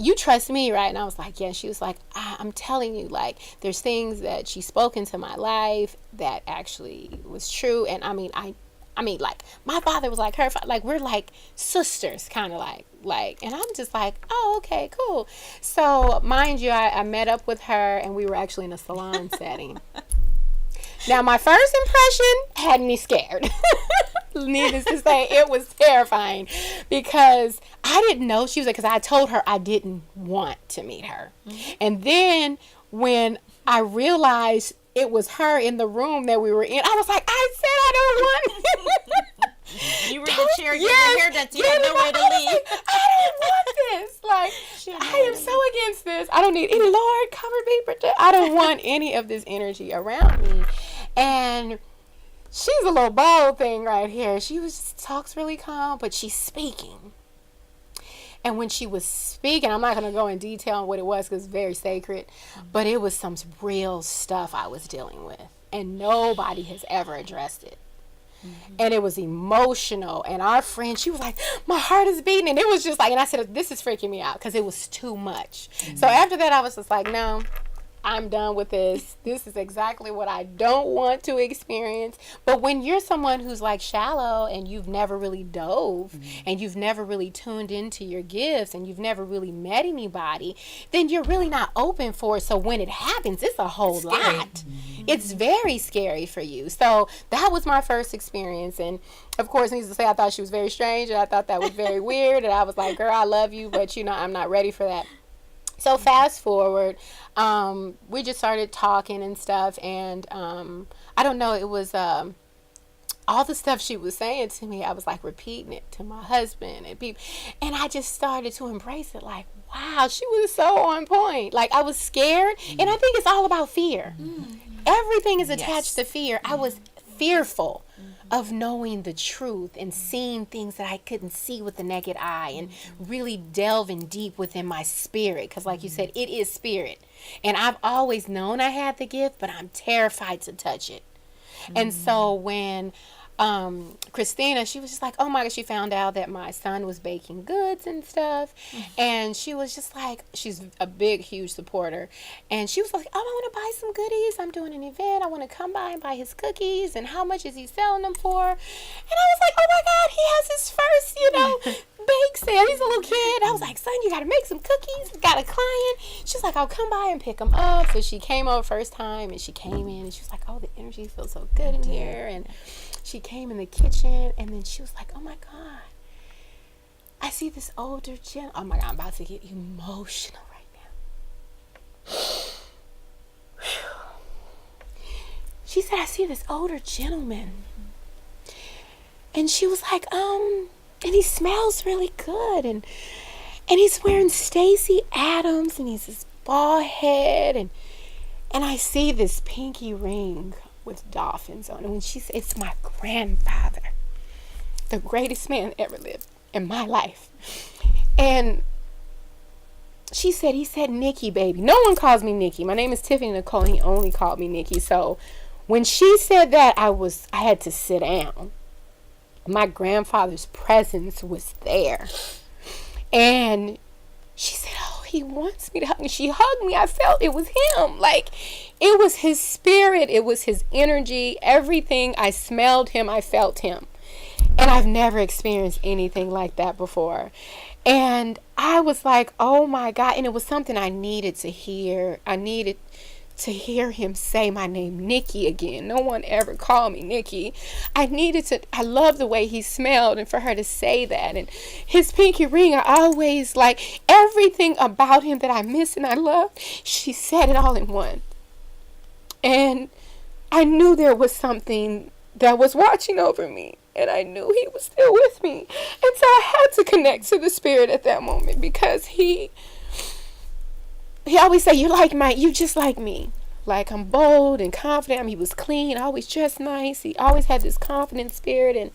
you trust me, right? And I was like, yeah. She was like, I'm telling you, like, there's things that she spoke into my life that actually was true. And I mean, like, my father was like her, like, we're like sisters, kind of like, and I'm just like, oh, okay, cool. So mind you, I met up with her, and we were actually in a salon setting. Now, my first impression had me scared. Needless to say, it was terrifying because I didn't know she was there, because I told her I didn't want to meet her. And then when I realized it was her in the room that we were in, I was like, I said I don't want You were the chair, you were here, that you had nowhere to leave. Like, I don't want this. Like, I am so against this. I don't need any, Lord, cover me, protect. I don't want any of this energy around me. And she's a little bold thing right here. She talks really calm, but she's speaking. And when she was speaking, I'm not going to go in detail on what it was because it's very sacred, but it was some real stuff I was dealing with, and nobody has ever addressed it. And it was emotional. And our friend, she was like, my heart is beating. And it was just like, and I said, this is freaking me out because it was too much. So after that, I was just like, no, I'm done with this. This is exactly what I don't want to experience. But when you're someone who's like shallow and you've never really dove and you've never really tuned into your gifts and you've never really met anybody, then you're really not open for it. So when it happens, it's a whole lot. It's very scary for you. So that was my first experience. And of course, needless to say, I thought she was very strange and I thought that was very weird. And I was like, girl, I love you, but I'm not ready for that. So fast forward, we just started talking and stuff, and I don't know, it was all the stuff she was saying to me, I was like repeating it to my husband and people, and I just started to embrace it, like, wow, she was so on point. Like, I was scared, and I think it's all about fear. Everything is attached to fear. I was fearful of knowing the truth and seeing things that I couldn't see with the naked eye, and really delving deep within my spirit, because like you said, it is spirit, and I've always known I had the gift, but I'm terrified to touch it. And so when Christina, she was just like, oh my God, she found out that my son was baking goods and stuff, and she was just like, she's a big, huge supporter, and she was like, oh, I want to buy some goodies, I'm doing an event, I want to come by and buy his cookies, and how much is he selling them for? And I was like, oh my God, he has his first, bake sale, he's a little kid. I was like, son, you got to make some cookies, got a client. She's like, I'll come by and pick them up. So she came over first time, and she came in, and she was like, oh, the energy feels so good in here, and she came in the kitchen, and then she was like, oh my God, I see this older gentleman. Oh my God, I'm about to get emotional right now. She said, I see this older gentleman. And she was like, and he smells really good. And he's wearing Stacey Adams, and he's this bald head. And I see this pinky ring with dolphins on it. When she said, it's my grandfather, the greatest man that ever lived in my life. And she said, he said, Nikki, baby. No one calls me Nikki. My name is Tiffany Nicole, and he only called me Nikki. So when she said that, I had to sit down. my grandfather's presence was there. And she said, oh, he wants me to hug me. She hugged me. I felt it was him. Like, it was his spirit. It was his energy. Everything. I smelled him. I felt him. And I've never experienced anything like that before. And I was like, oh my God. And it was something I needed to hear. I needed to hear him say my name, Nikki, again. No one ever called me Nikki. I love the way he smelled, and for her to say that. And his pinky ring, I always, like, everything about him that I miss and I love, she said it all in one. And I knew there was something that was watching over me, and I knew he was still with me. And so I had to connect to the spirit at that moment, because he always say, you just like me. Like, I'm bold and confident. I mean, he was clean, always dressed nice. He always had this confident spirit, and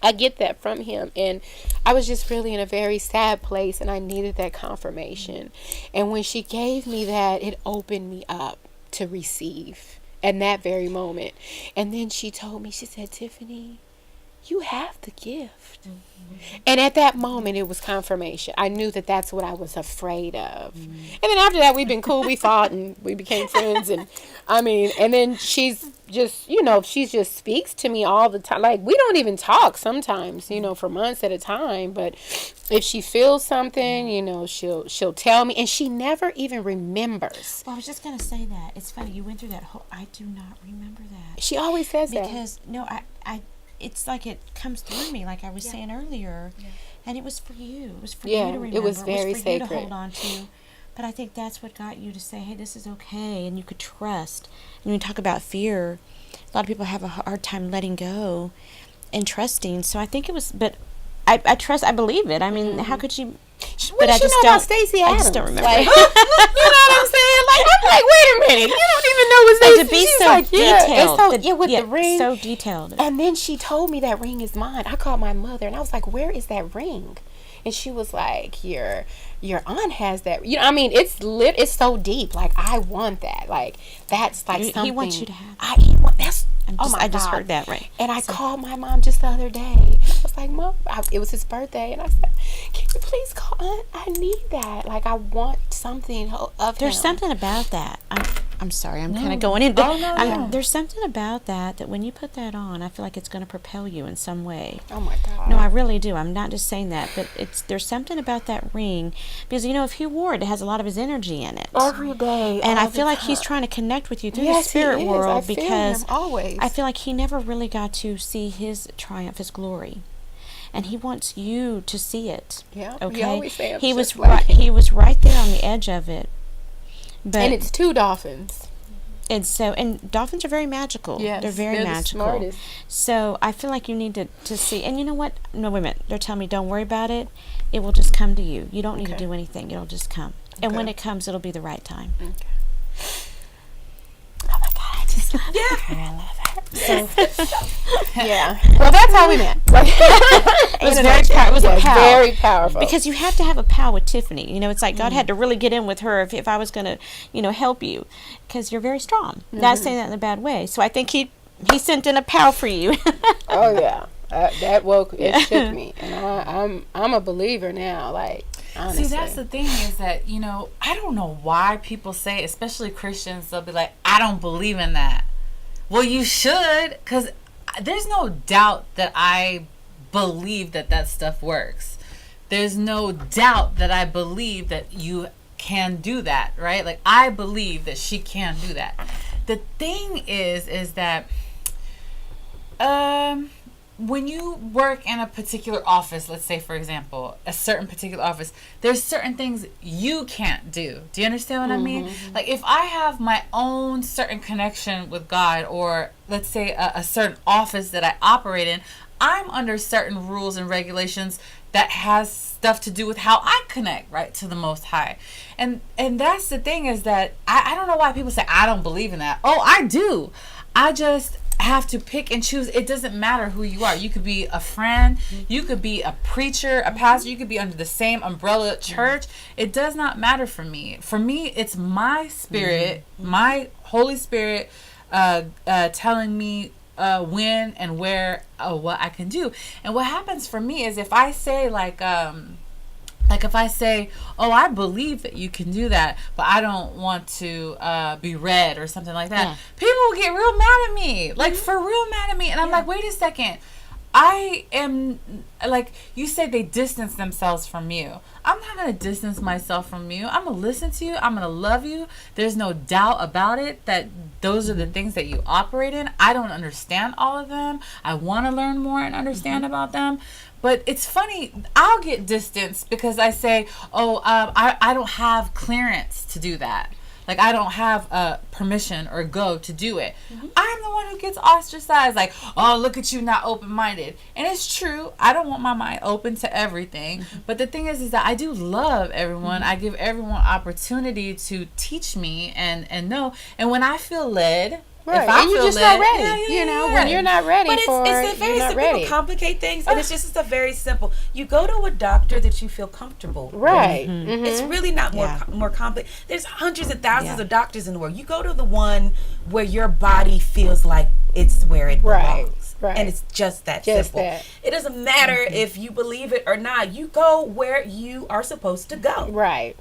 I get that from him. And I was just really in a very sad place, and I needed that confirmation. And when she gave me that, it opened me up to receive in that very moment. And then she told me, she said, Tiffany, you have the gift. And at that moment, it was confirmation. I knew that that's what I was afraid of. And then after that, we've been cool. We fought and we became friends. And and then she's just, she just speaks to me all the time. Like, we don't even talk sometimes, for months at a time. But if she feels something, she'll tell me. And she never even remembers. Well, I was just going to say that. It's funny. You went through that whole, I do not remember that. She always says that. Because, it's like it comes through me, like I was saying earlier, and it was for you. It was for you to remember. It was very for sacred. You to hold on to. But I think that's what got you to say, hey, this is okay, and you could trust. And when you talk about fear, a lot of people have a hard time letting go and trusting. So I think it was, but I trust, I believe it. I mean, how could you... What does she know about Stacey Adams? I just don't remember. Like, you know what I'm saying? Like, I'm like, wait a minute. You don't even know what Stacey. To be She's so like, detailed. with the ring. So detailed. And then she told me that ring is mine. I called my mother and I was like, where is that ring? And she was like, your aunt has that. It's so deep. Like, I want that. Like, that's like something. He wants you to have. I just heard that right. And I called my mom just the other day. I was like, Mom, it was his birthday, and I said, can you please call Aunt? I need that. Like, I want something of There's him. something about that. I'm sorry, I'm kind of going in. But no. There's something about that when you put that on, I feel like it's going to propel you in some way. Oh my God. No, I really do. I'm not just saying that, but there's something about that ring, because if he wore it, it has a lot of his energy in it. Every day. And I feel like he's trying to connect with you through the Yes, spirit he is. world, I feel because him always. I feel like he never really got to see his triumph, his glory. And he wants you to see it. Yeah. Okay. He always say I'm he was just like right. him. He was right there on the edge of it. But And it's 2 dolphins. And dolphins are very magical. Yes, they're very magical. The smartest. So I feel like you need to see. And you know what? No, wait a minute. They're telling me don't worry about it. It will just come to you. You don't need to do anything. It'll just come. And when it comes, it'll be the right time. Okay. Oh my God, I just love her. I love her. So, yeah. Well, that's how we met. It was very powerful. Because you have to have a pal with Tiffany. It's like God had to really get in with her if I was going to, help you. Because you're very strong. Not saying that in a bad way. So I think he sent in a pal for you. Oh, yeah. It shook me. And I'm a believer now. Like, honestly. See, that's the thing is that, I don't know why people say, especially Christians, they'll be like, I don't believe in that. Well, you should, because there's no doubt that I believe that stuff works. There's no doubt that I believe that you can do that, right? Like, I believe that she can do that. The thing is that when you work in a particular office, let's say, for example, a certain particular office, there's certain things you can't do. Do you understand what I mean? Like, if I have my own certain connection with God, or let's say a certain office that I operate in, I'm under certain rules and regulations that has stuff to do with how I connect, right, to the Most High. And that's the thing is that I don't know why people say, I don't believe in that. Oh, I do. I just have to pick and choose. It doesn't matter who you are. You could be a friend, you could be a preacher, a pastor, you could be under the same umbrella church. It does not matter for me. For me, it's my spirit, my Holy Spirit telling me when and where, what I can do. And what happens for me is if I say like if I say, oh, I believe that you can do that, but I don't want to be read or something like that, people will get real mad at me, like for real mad at me. And I'm like, wait a second. I am, like, you say they distance themselves from you. I'm not going to distance myself from you. I'm going to listen to you. I'm going to love you. There's no doubt about it that those are the things that you operate in. I don't understand all of them. I want to learn more and understand about them. But it's funny, I'll get distanced because I say, I don't have clearance to do that. Like, I don't have permission or go to do it. I'm the one who gets ostracized. Like, oh, look at you, not open-minded. And it's true. I don't want my mind open to everything. But the thing is that I do love everyone. I give everyone opportunity to teach me and know. And when I feel led... Right, if I and you're feel just led, not ready. You know, when you're not ready but for it, it's a very you're not simple. ready. People complicate things, and it's a very simple. You go to a doctor that you feel comfortable with. Right. It's really not more complicated. There's hundreds of thousands of doctors in the world. You go to the one where your body feels like it's where it belongs. Right. And it's just that Just simple. that. It doesn't matter if you believe it or not. You go where you are supposed to go. Right.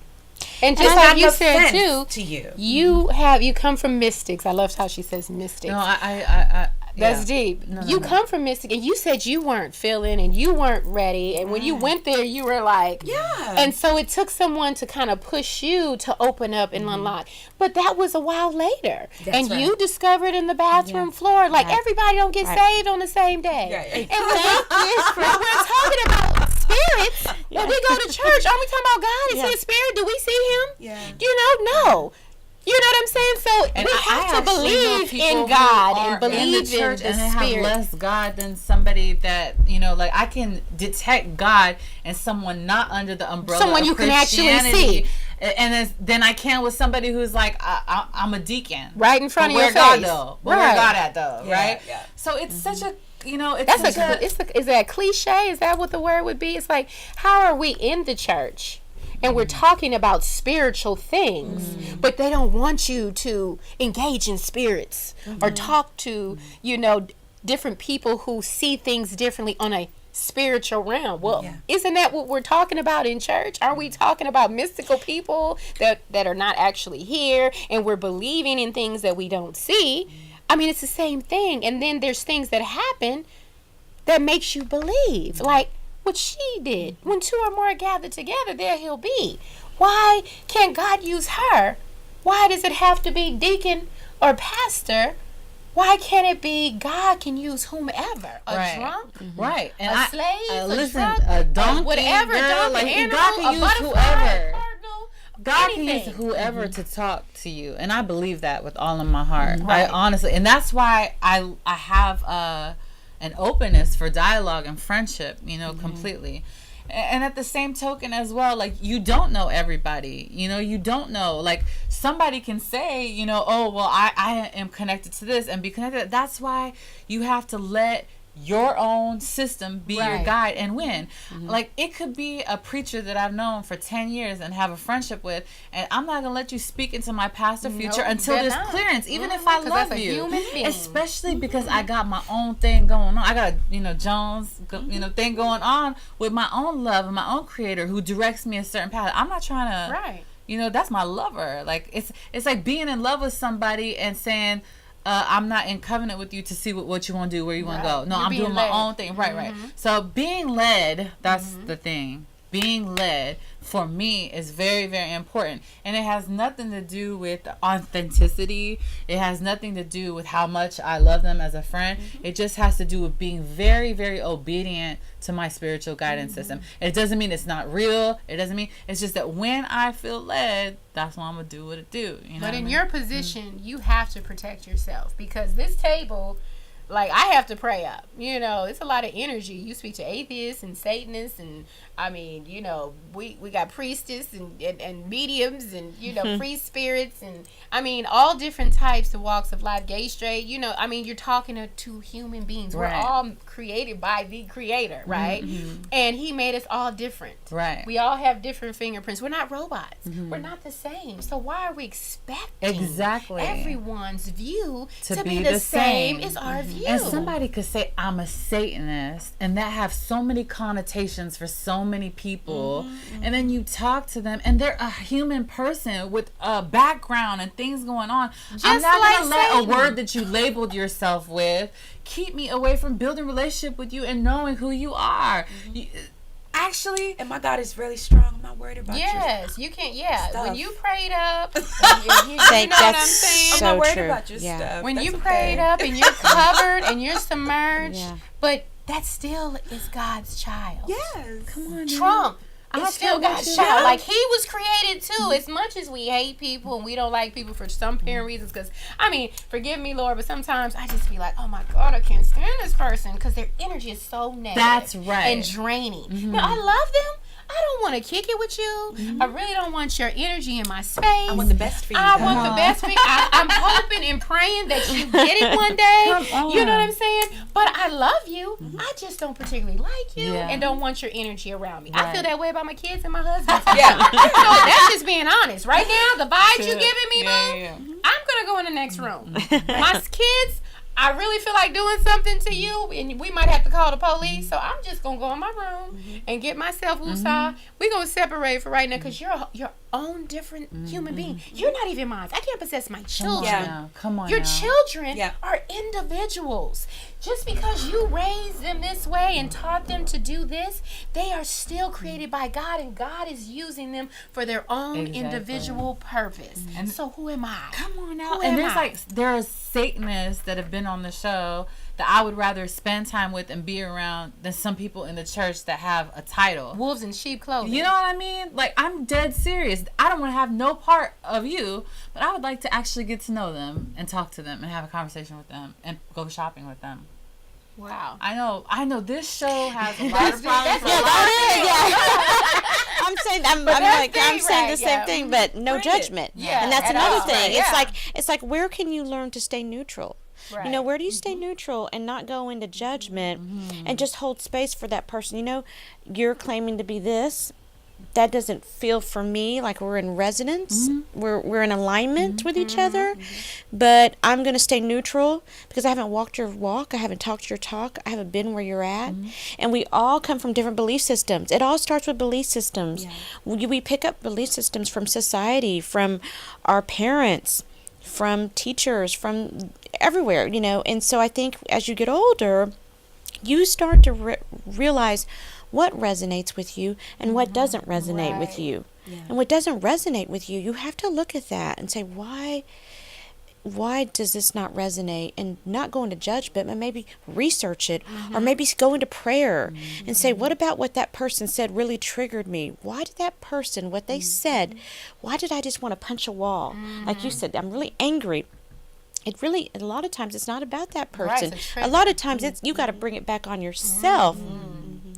And just It's like not you an said offense too, to you. you come from mystics. I love how she says mystics. No, That's deep. You come from mystic, and you said you weren't feeling and you weren't ready, and when you went there, you were like, And so it took someone to kind of push you to open up and unlock. But that was a while later, you discovered in the bathroom floor, like everybody don't get saved on the same day. And we're talking about spirits. When we go to church, are we talking about God? Is he a spirit? Do we see him? Yeah. No. You know what I'm saying? So And we I have to actually know believe people in who God are and believe the church in the and they have spirit. less God than somebody that, like I can detect God and someone not under the umbrella Someone of you can actually Christianity. see. And then I can with somebody who's like, I'm a deacon. Right in front of your God face. though? But where God at though? Right? Yeah. So it's such a, it's Is that cliche? Is that what the word would be? It's like, how are we in the church and we're talking about spiritual things, but they don't want you to engage in spirits or talk to, different people who see things differently on a spiritual realm. Well, isn't that what we're talking about in church? Are we talking about mystical people that are not actually here, and we're believing in things that we don't see? I mean, it's the same thing. And then there's things that happen that makes you believe, like what she did. When two or more are gathered together, there he'll be. Why can't God use her? Why does it have to be deacon or pastor? Why can't it be God can use whomever? A drunk? Right. And a slave? listen, a drunk? a donkey, Whatever, girl, donkey, animal, God can a use butterfly, whoever. cardinal, God anything. can use whoever to talk to you, and I believe that with all of my heart. Right. I honestly, and that's why I have an openness for dialogue and friendship, completely. And at the same token as well, like, you don't know everybody, you don't know, like, somebody can say, oh, well, I am connected to this and be connected. That's why you have to let your own system be your guide and win. Like, it could be a preacher that I've known for 10 years and have a friendship with, and I'm not gonna let you speak into my past or future until there's clearance, even if I love you, human being. especially because I got my own thing going on. I got Jones thing going on with my own love and my own creator who directs me a certain path. I'm not trying to that's my lover. Like, it's like being in love with somebody and saying, I'm not in covenant with you to see what you want to do, where you want to go. No, I'm doing my own thing. Right. So being led, that's the thing. Being led, for me, is very, very important. And it has nothing to do with authenticity. It has nothing to do with how much I love them as a friend. It just has to do with being very, very obedient to my spiritual guidance system. It doesn't mean it's not real. It doesn't mean, it's just that when I feel led, that's when I'm going to do what it do. But in your position, you have to protect yourself, because this table, like, I have to pray up. It's a lot of energy. You speak to atheists and Satanists, and we got priestess and mediums and free spirits, and all different types of walks of life, gay, straight. You're talking to human beings. We're all created by the Creator, right? And He made us all different. Right. We all have different fingerprints. We're not robots. We're not the same. So why are we expecting everyone's view to be the same as our view? you. And somebody could say, I'm a Satanist, and that have so many connotations for so many people. And then you talk to them, and they're a human person with a background and things going on. I'm not going to let a word that you labeled yourself with keep me away from building a relationship with you and knowing who you are. Actually, and my God is really strong. I'm not worried about you. Yes, you can. Yeah, Stuff. when you prayed up, you know what I'm saying. So I'm not worried true. about your Yeah. stuff. When That's you okay. prayed up and you're covered and you're submerged, Yeah. but that still is God's child. Yes. come on, Trump I is still feel what God's you child. know. Like, he was created too. As much as we hate people and we don't like people for some apparent reasons, because, I mean, forgive me, Lord, but sometimes I just be like, oh my God, I can't stand this person because their energy is so negative. That's right. And draining. Now, I love them. I don't want to kick it with you. I really don't want your energy in my space. I want the best for you. I though. want the best for you. I'm hoping and praying that you get it one day. Come on. You know what I'm saying? But I love you. I just don't particularly like you Yeah. and don't want your energy around me. I Right. feel that way about my kids and my husband. Yeah. So that's just being honest. Right now, the vibes you giving me, boo, I'm going to go in the next room. My kids, I really feel like doing something to you, and we might have to call the police. So I'm just gonna go in my room and get myself woosah. We're gonna separate for right now because you're your own different human being. You're not even mine. I can't possess my children. Yeah. Come on Your now. children Yeah. are individuals. Just because you raised them this way and taught them to do this, they are still created by God, and God is using them for their own Exactly. individual purpose. And so who am I? Come on now. Who And am there's I? there are Satanists that have been on the show that I would rather spend time with and be around than some people in the church that have a title. Wolves in sheep clothing. You know what I mean? Like, I'm dead serious. I don't want to have no part of you, but I would like to actually get to know them and talk to them and have a conversation with them and go shopping with them. Wow. I know this show has a lot of problems. I'm saying I'm that's saying right, the same yeah. thing, but no Bring it. judgment. Yeah, And that's at another all. thing. Yeah. It's like where can you learn to stay neutral? Right. You know, where do you stay neutral and not go into judgment and just hold space for that person? You know, you're claiming to be this. That doesn't feel for me like we're in resonance. We're in alignment with each other. But I'm going to stay neutral because I haven't walked your walk. I haven't talked your talk. I haven't been where you're at. And we all come from different belief systems. It all starts with belief systems. Yeah. We pick up belief systems from society, from our parents, from teachers, from everywhere, you know. And so I think as you get older, you start to realize what resonates with you and what doesn't resonate with you. Yeah. And what doesn't resonate with you, you have to look at that and say, why does this not resonate? And not go into judgment, but maybe research it, or maybe go into prayer and say, what about what that person said really triggered me? Why did that person, what they said, why did I just want to punch a wall? Like you said, I'm really angry. It really, a lot of times, it's not about that person. it's a A lot of times, it's you got to bring it back on yourself.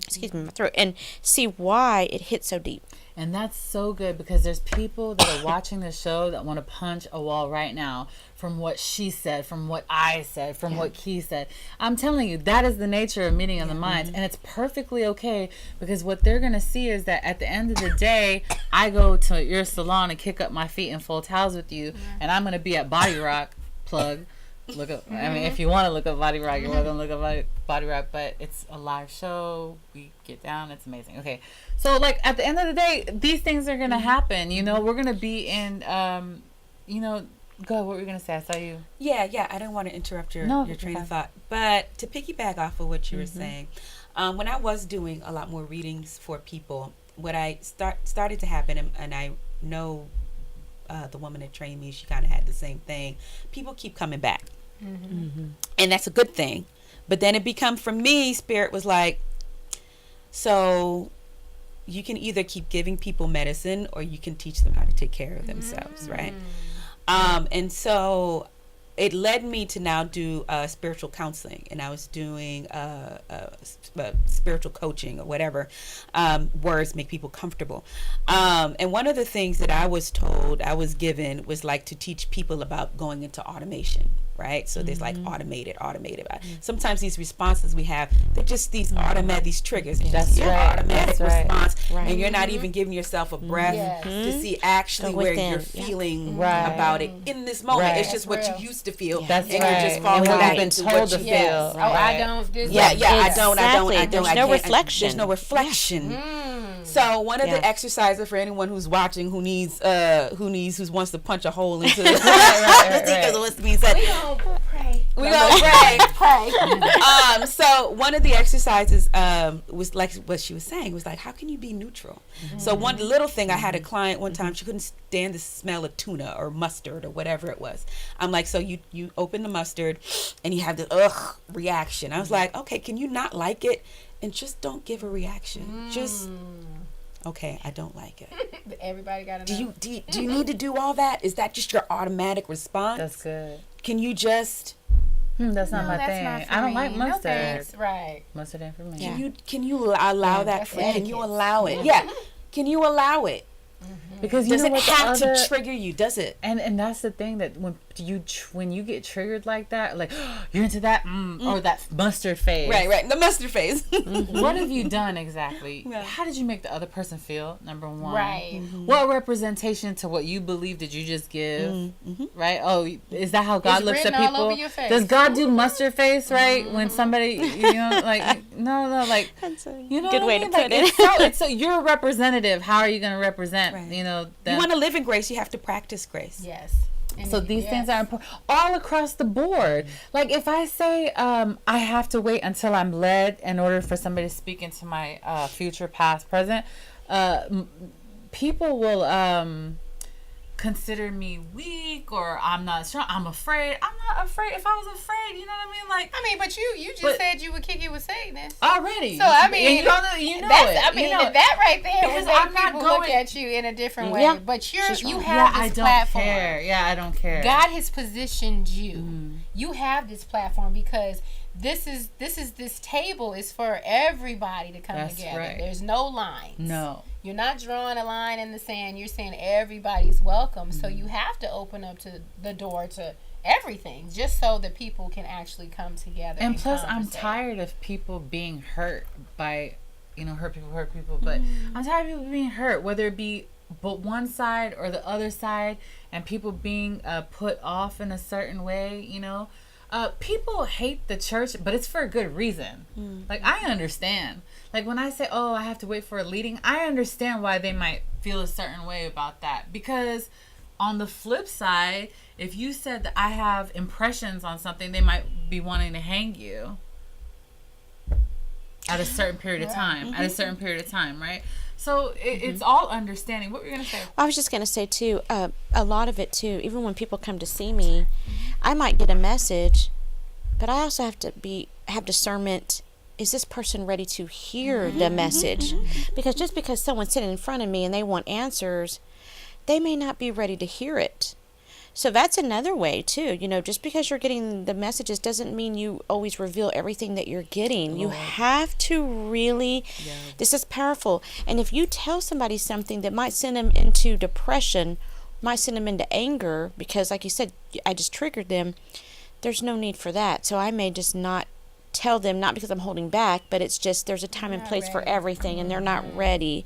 Excuse me, my throat, and see why it hit so deep. And that's so good because there's people that are watching the show that want to punch a wall right now from what she said, from what I said, from what Key said. I'm telling you, that is the nature of meeting of the minds. And it's perfectly okay because what they're going to see is that at the end of the day, I go to your salon and kick up my feet in full towels with you, and I'm going to be at Body Rock, plug. Look up. I mean, if you want to look up Body Rock, you're welcome to look up Body Rock. But it's a live show. We get down. It's amazing. Okay, so like at the end of the day, these things are gonna happen. You know, we're gonna be in. You know, go ahead. What were you gonna say? I saw you. Yeah. I didn't want to interrupt your train of thought, but to piggyback off of what you were saying, when I was doing a lot more readings for people, what I started to happen, and I know the woman that trained me, she kind of had the same thing. People keep coming back, and that's a good thing. But then it become, for me, Spirit was like, so you can either keep giving people medicine or you can teach them how to take care of themselves, right? And so it led me to now do spiritual counseling, and I was doing spiritual coaching or whatever. Words make people comfortable. And one of the things that I was given was like to teach people about going into automation. right? So there's like automated. Sometimes these responses we have, they're just these automatic, these triggers. That's right. Automatic That's right. response, Right. and you're not even giving yourself a breath to see actually Go where within. you're Yeah. feeling Right. about it in this moment. Right. It's just what That's you used to feel, That's and right. you're just falling And what back you've been into told what to you feel. Yes. Oh, I Right. don't. This yeah, is- I don't. Exactly. There's There's no no reflection. There's no reflection. Mm. So one of Yeah. the exercises for anyone who's watching who wants to punch a hole into the right. because of what's being said. We gonna pray. We gonna pray. Pray. So one of the exercises was like what she was saying was like, how can you be neutral? So one little thing, I had a client one time, she couldn't stand the smell of tuna or mustard or whatever it was. I'm like, so you open the mustard and you have the reaction. I was like, okay, can you not like it and just don't give a reaction? Just okay, I don't like it. Everybody got to Do you need to do all that? Is that just your automatic response? That's good. Can you just That's not my that's thing. not for I don't me. like No mustard. thanks. Right. Mustard ain't for me. Yeah. can you allow that? that's Can you etiquette. allow it? Yeah. Can you allow it? Because you Does know it what the have other, to trigger you? Does it? and that's the thing that when you get triggered like that, like you're into that or that mustard phase. Right. The mustard phase. What have you done exactly? Yeah. How did you make the other person feel? Number one. Right. What representation to what you believe did you just give? Right? Oh, is that how God It's looks at written all people? over your face. Does God do mustard face? Right? When somebody, like no, like That's a you know good what way I to mean? put Like, it. it's so you're a representative. How are you going to represent? Right. Them? You want to live in grace, you have to practice grace. Yes. And So these things are important all across the board. Like if I say I have to wait until I'm led in order for somebody to speak into my future, past, present, people will consider me weak or I'm not strong. I'm afraid. I'm not afraid. If I was afraid, you know what I mean? Like I mean, but you just But- said you would kick it with Satanists. already. So I mean, and you know that's, it. I mean, you know it. that right there Because will I'm make not people look going- at you in a different way. Yeah. But you right. have I this don't platform. care. Yeah, I don't care. God has positioned you. You have this platform because this table is for everybody to come That's together. right. There's no lines. No. You're not drawing a line in the sand. You're saying everybody's welcome. So you have to open up to the door to everything just so that people can actually come together. And plus, I'm conversate. tired of people being hurt by, hurt people. But I'm tired of people being hurt, whether it be but one side or the other side, and people being put off in a certain way. People hate the church, but it's for a good reason. Like I understand. Like when I say, "Oh, I have to wait for a leading," I understand why they might feel a certain way about that. Because on the flip side, if you said that I have impressions on something, they might be wanting to hang you at a certain period of time. At a certain period of time, right? So it's all understanding. What were you gonna say? I was just going to say too, a lot of it too, even when people come to see me, I might get a message, but I also have to have discernment. Is this person ready to hear the message? Because just because someone's sitting in front of me and they want answers, they may not be ready to hear it. So that's another way too. Just because you're getting the messages doesn't mean you always reveal everything that you're getting. You have to really, this is powerful. And if you tell somebody something that might send them into depression, might send them into anger, because like you said, I just triggered them, there's no need for that. So I may just not tell them, not because I'm holding back, but it's just there's a time and place for everything and they're not ready.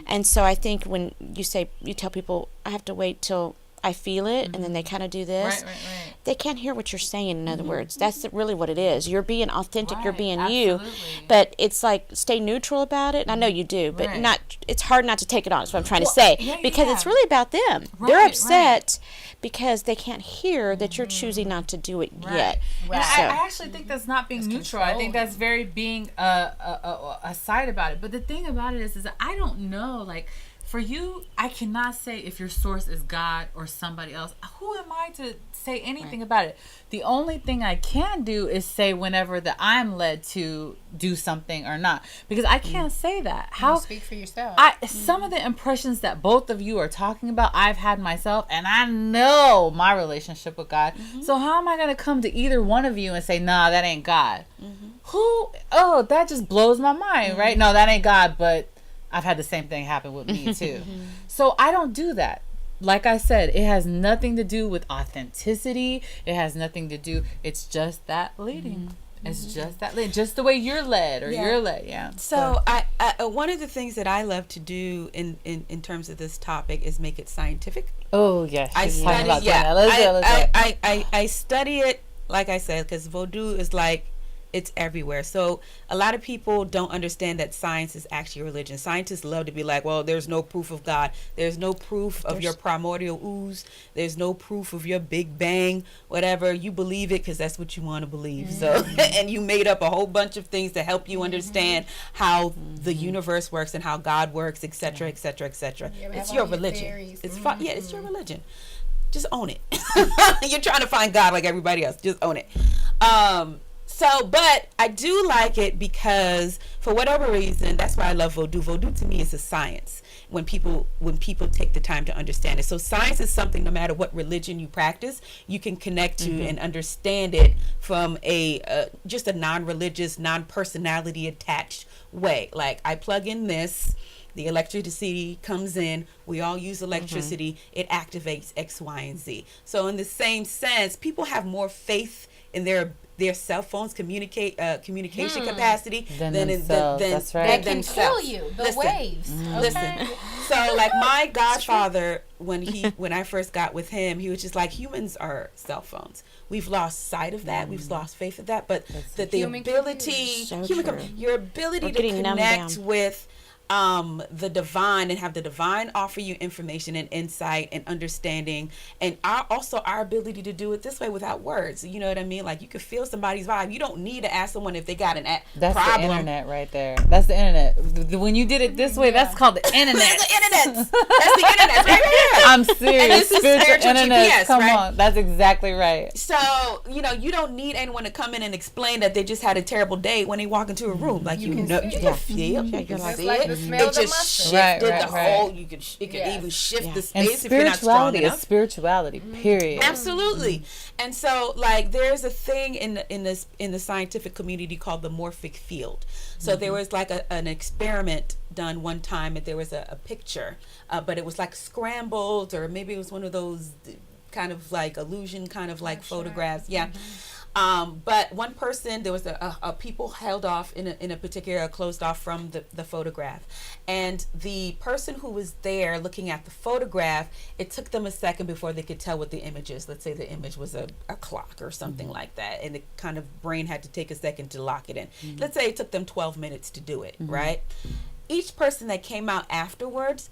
And so I think when you tell people I have to wait till I feel it, and then they kind of do this. Right. They can't hear what you're saying, in other words. That's really what it is. You're being authentic, you're Right, being absolutely. you. But it's like, stay neutral about it. And I know you do, but Right. it's hard not to take it on, is what I'm trying to say. yeah, because it's really about them. They're Right, upset because they can't hear that you're choosing not to do it yet. And So, I actually think that's not being neutral. I think that's very being a side about it. But the thing about it is that I don't know, like, for you, I cannot say if your source is God or somebody else. Who am I to say anything about it? The only thing I can do is say whenever that I'm led to do something or not, because I can't say that. How Speak for yourself. some of the impressions that both of you are talking about, I've had myself, and I know my relationship with God. So how am I going to come to either one of you and say, nah, that ain't God? That just blows my mind, right? No, that ain't God, but I've had the same thing happen with me too. So I don't do that. like I said, it has nothing to do with authenticity. It has nothing to do. It's just that leading. It's just that just the way you're led or you're led. Yeah. So I one of the things that I love to do in terms of this topic is make it scientific. Oh yes. I study. I study it, like I said, because voodoo is like, it's everywhere. So a lot of people don't understand that science is actually a religion. Scientists love to be like, well, there's no proof of God. There's no proof of your primordial ooze. There's no proof of your Big Bang, whatever. You believe it because that's what you want to believe. So, and you made up a whole bunch of things to help you understand how the universe works and how God works, etc., etc., etc. It's your religion. It's fun. Yeah, it's your religion. Just own it. You're trying to find God like everybody else. Just own it. So, but I do like it because for whatever reason, that's why I love voodoo. Voodoo to me is a science when people take the time to understand it. So science is something, no matter what religion you practice, you can connect to and understand it from a just a non-religious, non-personality attached way. Like, I plug in this, the electricity comes in, we all use electricity, it activates X, Y, and Z. So in the same sense, people have more faith in their cell phones communication capacity than themselves. That's right. That can kill you. The waves. Listen. So like my godfather, when I first got with him, he was just like, humans are cell phones. We've lost sight of that. We've lost faith of that. But that the ability, your ability to connect with the divine and have the divine offer you information and insight and understanding, and our ability to do it this way without words. You know what I mean? Like, you can feel somebody's vibe. You don't need to ask someone if they got an That's problem. the internet right there. That's the internet. When you did it this way, that's called the internet. That's the internet. That's the internet right there. I'm serious. And this is spiritual internet. GPS, Come right? on. That's exactly right. So, you don't need anyone to come in and explain that they just had a terrible day when they walk into a room. Like, you can feel, you can see it. The smell It of the just mustard. shifted Right, the whole. It could even shift the And space if you're not strong spirituality enough. is spirituality. Period. Absolutely. And so, like, there's a thing in the scientific community called the morphic field. So there was like an experiment done one time, and there was a picture, but it was like scrambled, or maybe it was one of those kind of like illusion kind of like photographs. Yeah. But one person, there was a people held off in a particular, closed off from the photograph, and the person who was there looking at the photograph, it took them a second before they could tell what the image is. Let's say the image was a clock or something like that, and the kind of brain had to take a second to lock it in. Let's say it took them 12 minutes to do it, right? Each person that came out afterwards,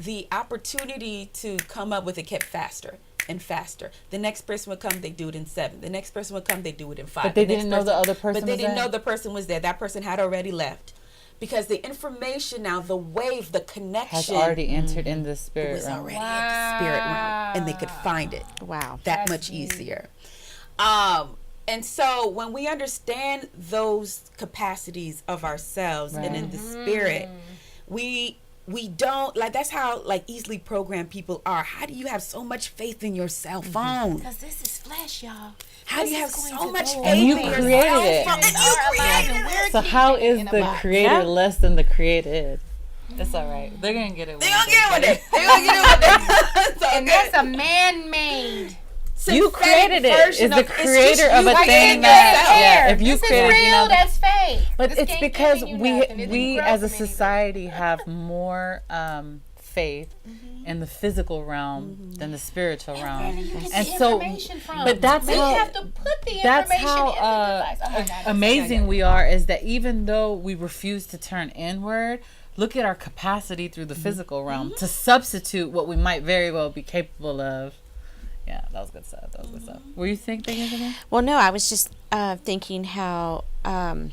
the opportunity to come up with it kept faster and faster. The next person would come, they do it in 7. The next person would come, they do it in 5. But they didn't know the other person But they was didn't there? know the person was there. That person had already left. Because the information now, the wave, the connection Has already entered in the spirit was realm. already in the spirit realm. And they could find it. Wow. That much easier. And so when we understand those capacities of ourselves and in the spirit, we don't, like, that's how, like, easily programmed people are. How do you have so much faith in your cell phone? Because this is flesh, y'all. How do you have so much faith And you in your created cell it. phone? And you created it. So how is the creator less than the created? That's all right. They're going to get it. They're going to get it one day. They're going to get it one day. It's all And good. that's a man-made. You created it. It's the creator of a you thing created that, if you This is created it, real, that's fake. But This it's can't because give you nothing. It we didn't grow as a from anything. society have more faith in the physical realm than the spiritual realm. You get And the so, information from. but that's you how have to put the that's information how in the device. Oh my God, that's amazing so we are, is that even though we refuse to turn inward, look at our capacity through the physical realm to substitute what we might very well be capable of. Yeah, that was good stuff. Were you thinking anything? Well, no, I was just thinking how I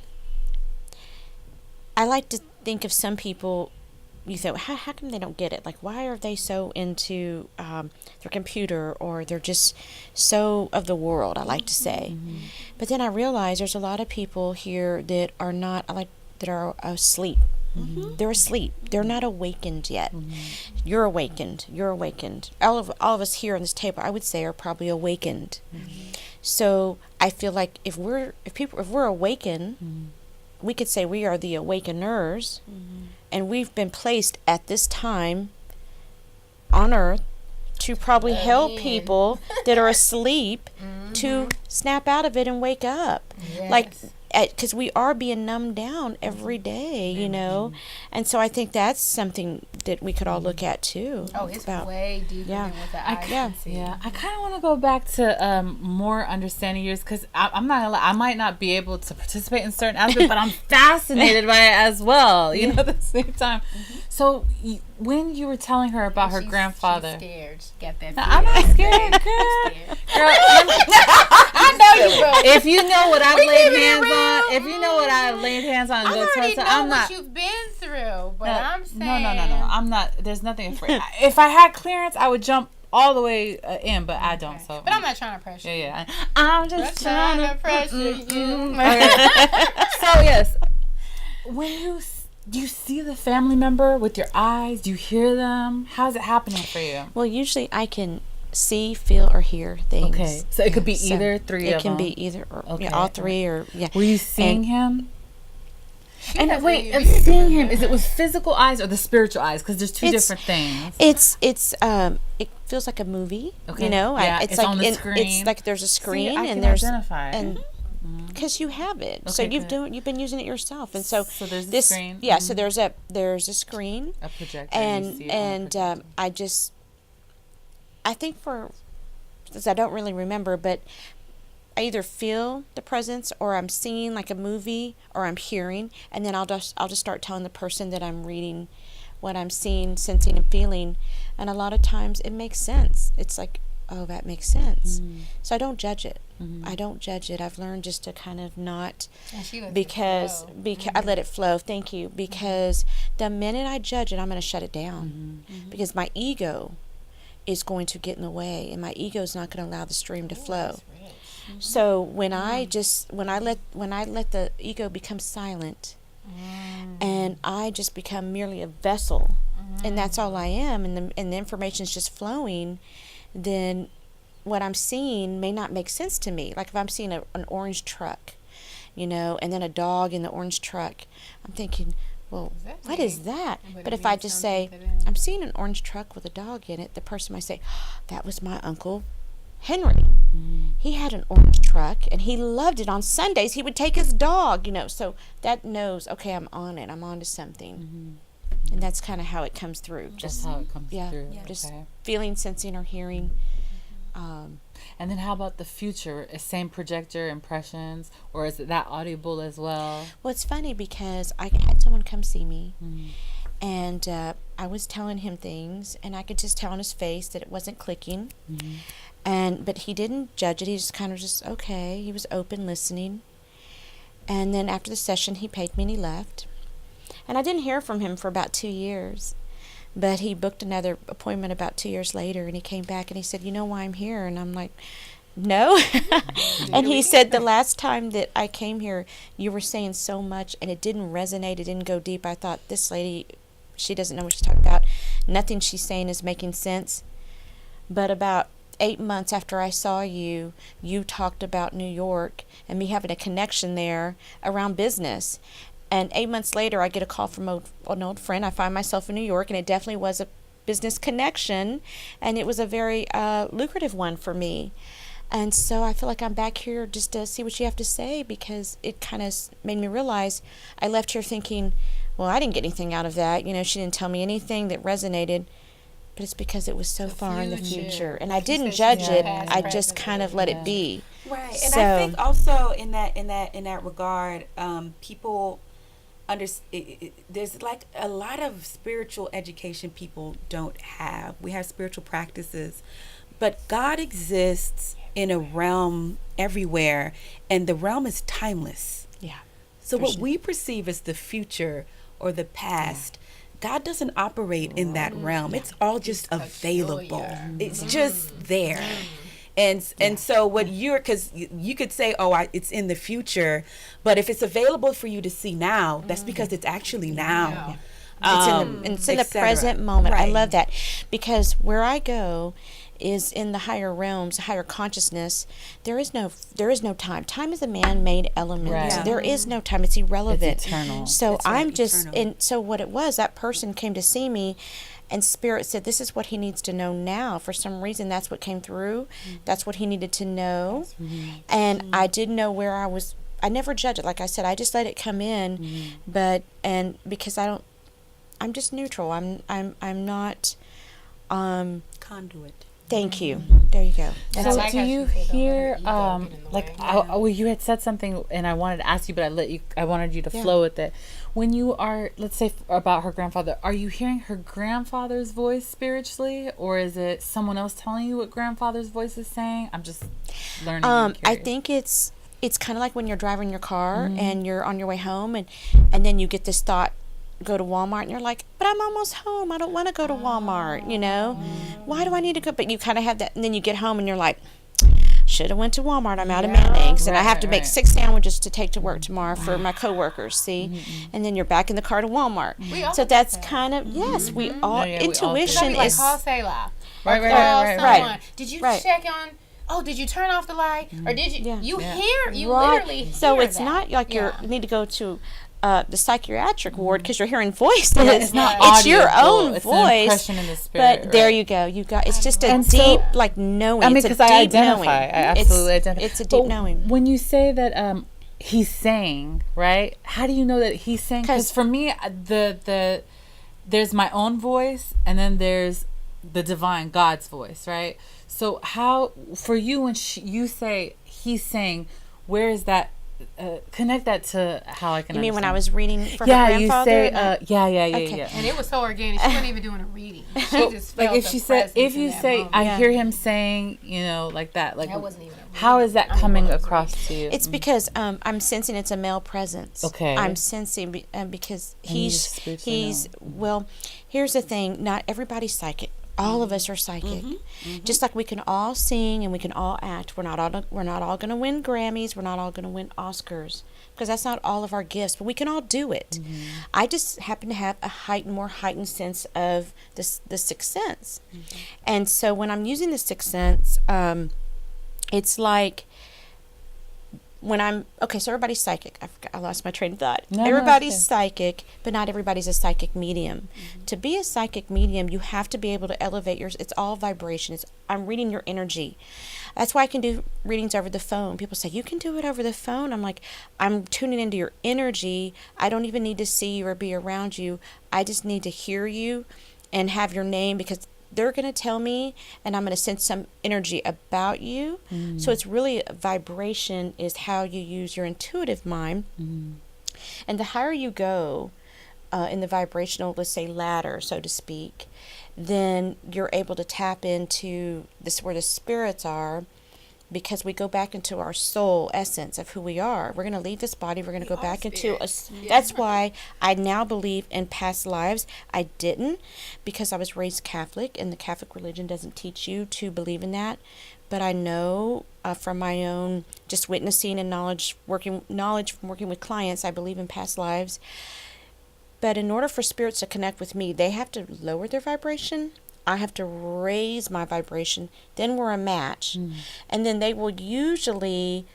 like to think of some people. You think, how come they don't get it? Like, why are they so into their computer, or they're just so of the world, I like to say. But then I realize there's a lot of people here that are not, that are asleep. They're asleep. They're not awakened yet. You're awakened. You're awakened. All of us here on this table, I would say, are probably awakened. So I feel like if we're awakened, we could say we are the awakeners, and we've been placed at this time on earth to probably help people that are asleep to snap out of it and wake up. Like, because we are being numbed down every day, you know. And so I think that's something that we could all look at too. Oh, it's way deeper than what the eyes can see. Yeah, I kind of want to go back to more understanding yours, because I'm not gonna lie, I might not be able to participate in certain aspects, but I'm fascinated by it as well, you know, at the same time. So when you were telling her about her grandfather, She's scared. She got that. I'm not scared, girl. I know you will. If you know what I've laid hands on, if you know what I've laid hands on, I go already toe know to. I'm what not. you've been through, but No, I'm saying no. I'm not. There's nothing afraid. If I had clearance, I would jump all the way in, but I don't. So, but I'm not trying to pressure you. Yeah. I'm just trying to pressure you. So yes, when do you see the family member with your eyes? Do you hear them? How's it happening for you? Well, usually I can see, feel, or hear things. Okay, so it could be either three of them. It can be either, or all three, or Were you seeing him? And wait, really seeing him, is it with physical eyes or the spiritual eyes? Because there's two different things. It feels like a movie. Okay. You know, Yeah, it's it's like on the screen. It's like there's a screen, I and can there's identify. and because you have it, so Okay, you've been using it yourself, and so there's this a screen. Yeah, so there's a screen, A projector. You see it on the projector. I think because I don't really remember, but I either feel the presence, or I'm seeing like a movie, or I'm hearing, and then I'll just start telling the person that I'm reading what I'm seeing, sensing, and feeling, and a lot of times it makes sense. It's like, oh, that makes sense. So I don't judge it. I don't judge it. I've learned just to kind of not, because I let it flow. Thank you. Because the minute I judge it, I'm going to shut it down, because my ego is going to get in the way, and my ego is not going to allow the stream to flow. So when I let the ego become silent, and I just become merely a vessel, and that's all I am, and the information is just flowing, then what I'm seeing may not make sense to me. Like if I'm seeing an orange truck, you know, and then a dog in the orange truck, I'm thinking, well, what is that? But if I just say, I'm seeing an orange truck with a dog in it, the person might say, that was my Uncle Henry. He had an orange truck, and he loved it. On Sundays, he would take his dog, you know. So that knows, okay, I'm on it. I'm on to something. And that's kind of how it comes through. Just how it comes through. Just feeling, sensing, or hearing. And then how about the future? Is same projector impressions, or is it that audible as well? Well, it's funny because I had someone come see me, and I was telling him things, and I could just tell on his face that it wasn't clicking. But he didn't judge it. He just kind of okay. He was open, listening. And then after the session, he paid me and he left. And I didn't hear from him for about 2 years. But he booked another appointment about 2 years later, and he came back and he said, you know why I'm here? And I'm like, no. And he said, the last time that I came here, you were saying so much, and it didn't resonate. It didn't go deep. I thought, this lady, she doesn't know what she's talking about. Nothing she's saying is making sense. But about 8 months after I saw you, you talked about New York and me having a connection there around business. And 8 months later, I get a call from an old friend. I find myself in New York, and it definitely was a business connection, and it was a very lucrative one for me. And so I feel like I'm back here just to see what you have to say, because it kind of made me realize I left here thinking, well, I didn't get anything out of that. You know, she didn't tell me anything that resonated. But it's because it was so far in the future, and I didn't judge it. I just kind of let it be. Right, and I think also in that regard, people there's like a lot of spiritual education people don't have. We have spiritual practices, but God exists in a realm everywhere, and the realm is timeless. Yeah. So what we perceive as the future or the past. God doesn't operate in that realm. It's all just available. It's just there. And so what because you could say, it's in the future, but if it's available for you to see now, that's because it's actually now. It's in the present moment. Right. I love that, because where I go is in the higher realms, higher consciousness. There is no time. Time is a man-made element. Right. So there is no time. It's irrelevant. It's eternal. So That's right, I'm just eternal. and so what it was, that person came to see me, And Spirit said, this is what he needs to know now. For some reason, that's what came through. That's what he needed to know. And I didn't know where I was. I never judge it. Like I said, I just let it come in. And because I'm just neutral. I'm not, Conduit. thank you. There you go. So I like do how you she said, don't hear let her ego get in the like way. well, you had said something and I wanted to ask you, but I wanted you to flow with it. When you are, let's say about her grandfather, are you hearing her grandfather's voice spiritually, or is it someone else telling you what grandfather's voice is saying? I'm just learning. I think it's kind of like when you're driving your car and you're on your way home, and then you get this thought, go to Walmart, and you're like, but I'm almost home. I don't want to go to Walmart, you know? Why do I need to go? But you kind of have that, and then you get home and you're like, should have went to Walmart. I'm out of mayonnaise, and I have to make 6 sandwiches to take to work tomorrow for my coworkers, see? And then you're back in the car to Walmart. So that's kind of, we all, intuition Like, is... call Selah. Right. Did you check on... Oh, did you turn off the light? Or did you... You literally So hear it's that. not like you need to go to the psychiatric ward because you're hearing voices. It's not It's your audible. own It's an voice. impression in the spirit, But there you go. You got. It's just a And deep, so- like knowing. I mean, It's a because I deep identify. knowing. I absolutely identify. It's a deep But knowing. When you say that he's saying, right? How do you know that he's saying? Because for me, there's my own voice, and then there's the divine God's voice, right? So how, for you, when you say he's saying, where is that? Connect that to how I can. You mean when I understand. was reading for her Yeah, grandfather? you say, yeah. And it was so organic. She wasn't even doing a reading. She just felt Like if the she said, presence if in you that say, moment. I hear him saying, like that, like That wasn't even a how reading. is that I mean, coming what was across to you? It's because I'm sensing it's a male presence. Okay. I'm sensing because And you he's just spiritually well. Here's the thing: not everybody's psychic. All of us are psychic. Just like we can all sing and we can all act. We're not all going to win Grammys. We're not all going to win Oscars because that's not all of our gifts. But we can all do it. I just happen to have a more heightened sense of the sixth sense, and so when I'm using the sixth sense, it's like. When I'm so everybody's psychic. I lost my train of thought. Everybody's psychic, but not everybody's a psychic medium. To be a psychic medium, you have to be able to elevate yours. It's all vibration. I'm reading your energy. That's why I can do readings over the phone. People say, you can do it over the phone. I'm like, I'm tuning into your energy. I don't even need to see you or be around you. I just need to hear you and have your name because they're going to tell me and I'm going to sense some energy about you. So it's really vibration is how you use your intuitive mind. And the higher you go in the vibrational, let's say ladder, so to speak, then you're able to tap into this where the spirits are because we go back into our soul essence of who we are. We're going to leave this body. We're going to go back into that's why I now believe in past lives. I didn't because I was raised Catholic and the Catholic religion doesn't teach you to believe in that. But I know from my own just witnessing and knowledge from working with clients, I believe in past lives. But in order for spirits to connect with me, they have to lower their vibration. I have to raise my vibration. Then we're a match. And then they will usually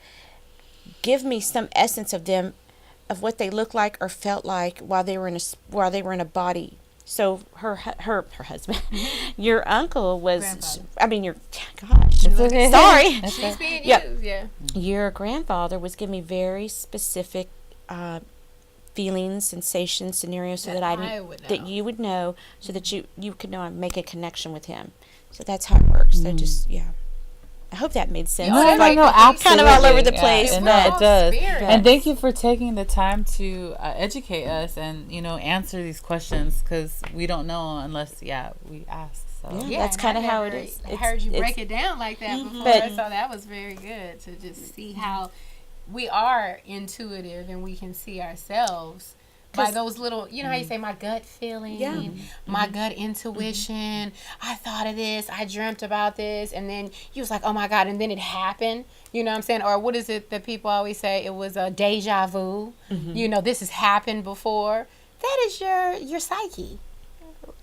give me some essence of them, of what they look like or felt like while they were in a body. So her husband, your uncle was, sorry. She's being Yep. used, yeah. Your grandfather was giving me very specific feelings, sensations, scenarios, so that you would know, so that you could know and make a connection with him. So that's how it works. So just I hope that made sense. No, absolutely. Kind of all over the place. Yeah, but it does. Spirit. And thank you for taking the time to educate us and answer these questions because we don't know unless we ask. So that's kind of how it is. I heard you break it down like that before, so that was very good to just see how we are intuitive and we can see ourselves by those little, how you say, my gut feeling, my gut intuition. I thought of this, I dreamt about this, and then you was like, oh my God, and then it happened. You know what I'm saying? Or what is it that people always say? It was a deja vu. This has happened before. That is your psyche.